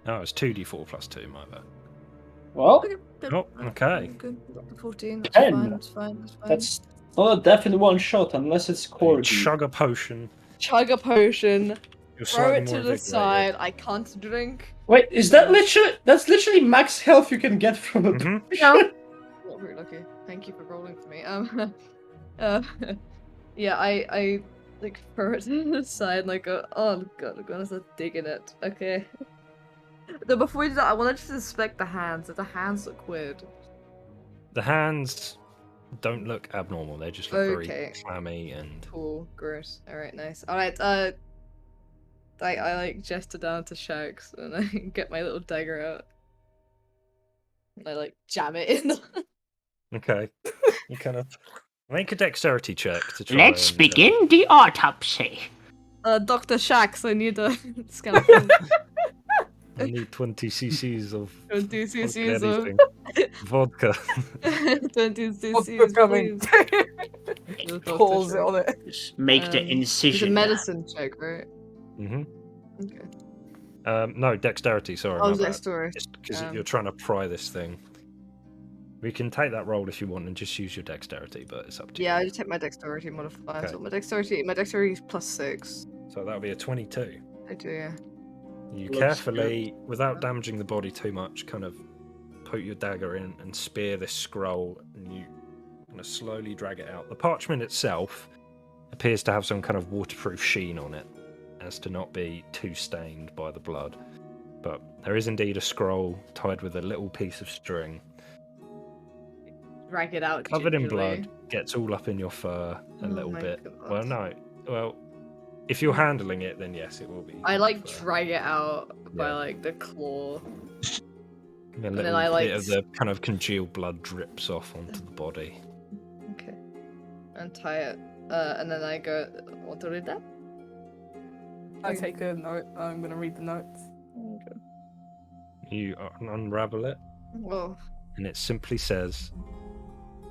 Oh, it's 2d4 plus 2, my bad. Well, Good. Oh, okay. Good. Got the 14. That's 10. fine. That's fine. That's fine. That's not a death in one shot unless it's You Corgi. chug a potion. Chug a potion. You're Throw slightly it to more the invigorated. side. I can't drink. Wait, is that literally? That's literally max health you can get from a Mhm. potion. Not very lucky. Thank you for rolling for me. Yeah, I like throw it to the side and I go, oh god, I'm gonna start digging it. Okay. No, before we do that, I want to just inspect the hands. If the hands look weird. The hands don't look abnormal. They just look Okay. very clammy and. Cool, gross. Alright, nice. Alright, I like gesture down to Shax and I get my little dagger out. And I like jam it in. Okay. You kind of make a dexterity check to try. Let's and, begin the autopsy. Dr. Shax, I need a skeleton. I need 20 cc's of 20 fucking cc's of anything. Vodka. 20 What's cc's, coming? please. Pulls it on it. Just make the It's a incision. medicine check, right? hmm Okay. No, dexterity. Sorry. Oh, my bad. dexterity. It's because Um, you're trying to pry this thing. We can take that roll if you want and just use your dexterity, but it's up to Yeah, I you. just take my dexterity modifier. Okay. So my dexterity is +6. So that'll be a 22. I do, yeah. You Looks carefully, without damaging the body too much, kind of put your dagger in and spear this scroll, and you kind of slowly drag it out. The parchment itself appears to have some kind of waterproof sheen on it, as to not be too stained by the blood. But there is indeed a scroll tied with a little piece of string, Drag it out. covered in gingerly. blood, gets all up in your fur a Oh little my bit. God. Well, no. Well, if you're handling it, then yes, it will be. I like fur. drag it out by Yeah. like the claw. A then little I, like, bit of the kind of congealed blood drips off onto the body. Okay. And tie it. And then I go, want to read that? I take a note. I'm gonna read the notes. Okay. You unravel it, Well, and it simply says,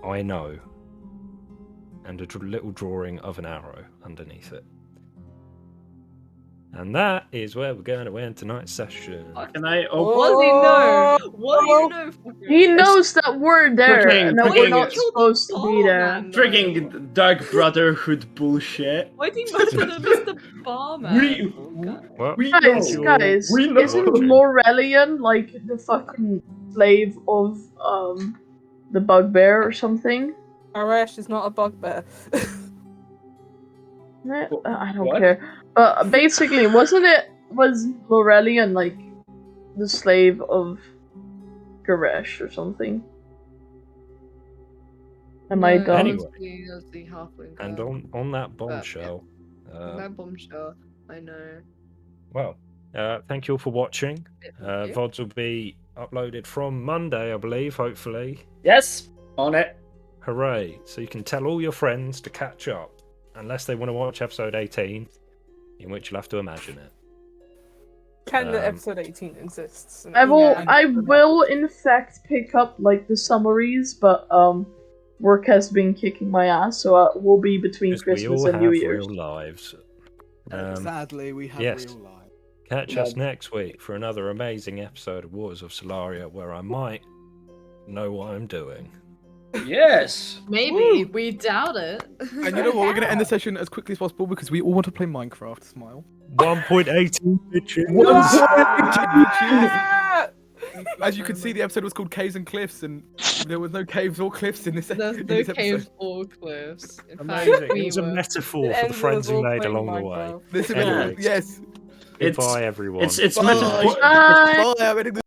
"I know," and a little drawing of an arrow underneath it. And that is where we're going to end tonight's session. Can I Oh. open? what does he know? What do you know? fucker? He knows that we're there Freaking- and that we're freaking- not supposed to be there. Barman, though. Frigging Dark Brotherhood bullshit. Why do you murder the Mr. Barman? We- Oh, God. Well, We Guys, know. guys, We know. isn't Morelian like the fucking slave of the bugbear or something? Arash is not a bugbear. I don't What? care. But basically, was Morelian like the slave of Garesh or something? Am I dumb? Anyway. He knows the halfling and girl. on that bombshell, That bombshell, I know. well, thank you all for watching. Yeah. VODs will be uploaded from Monday, I believe, hopefully. Yes, on it. Hooray! So you can tell all your friends to catch up, unless they want to watch episode 18, in which you'll have to imagine it. Episode 18 exists. I will in fact pick up like the summaries, but work has been kicking my ass, so we'll be between Because we Christmas all and have New Year's. real lives. Sadly, we have yes. real life. Catch us next week for another amazing episode of Waters of Celaria, where I might know what I'm doing. Yes. Maybe. We doubt it. And you know what? We're gonna end the session as quickly as possible because we all want to play Minecraft. Smile. 1.18 bitches. As you can see, the episode was called Caves and Cliffs, and there was no caves or cliffs in this, There's in no this episode. caves or cliffs. In Amazing. fact, It was a metaphor for the friends we made along the way. This is Anyways. yes. it's Goodbye, everyone. it's Bye. much important. Bye. Bye.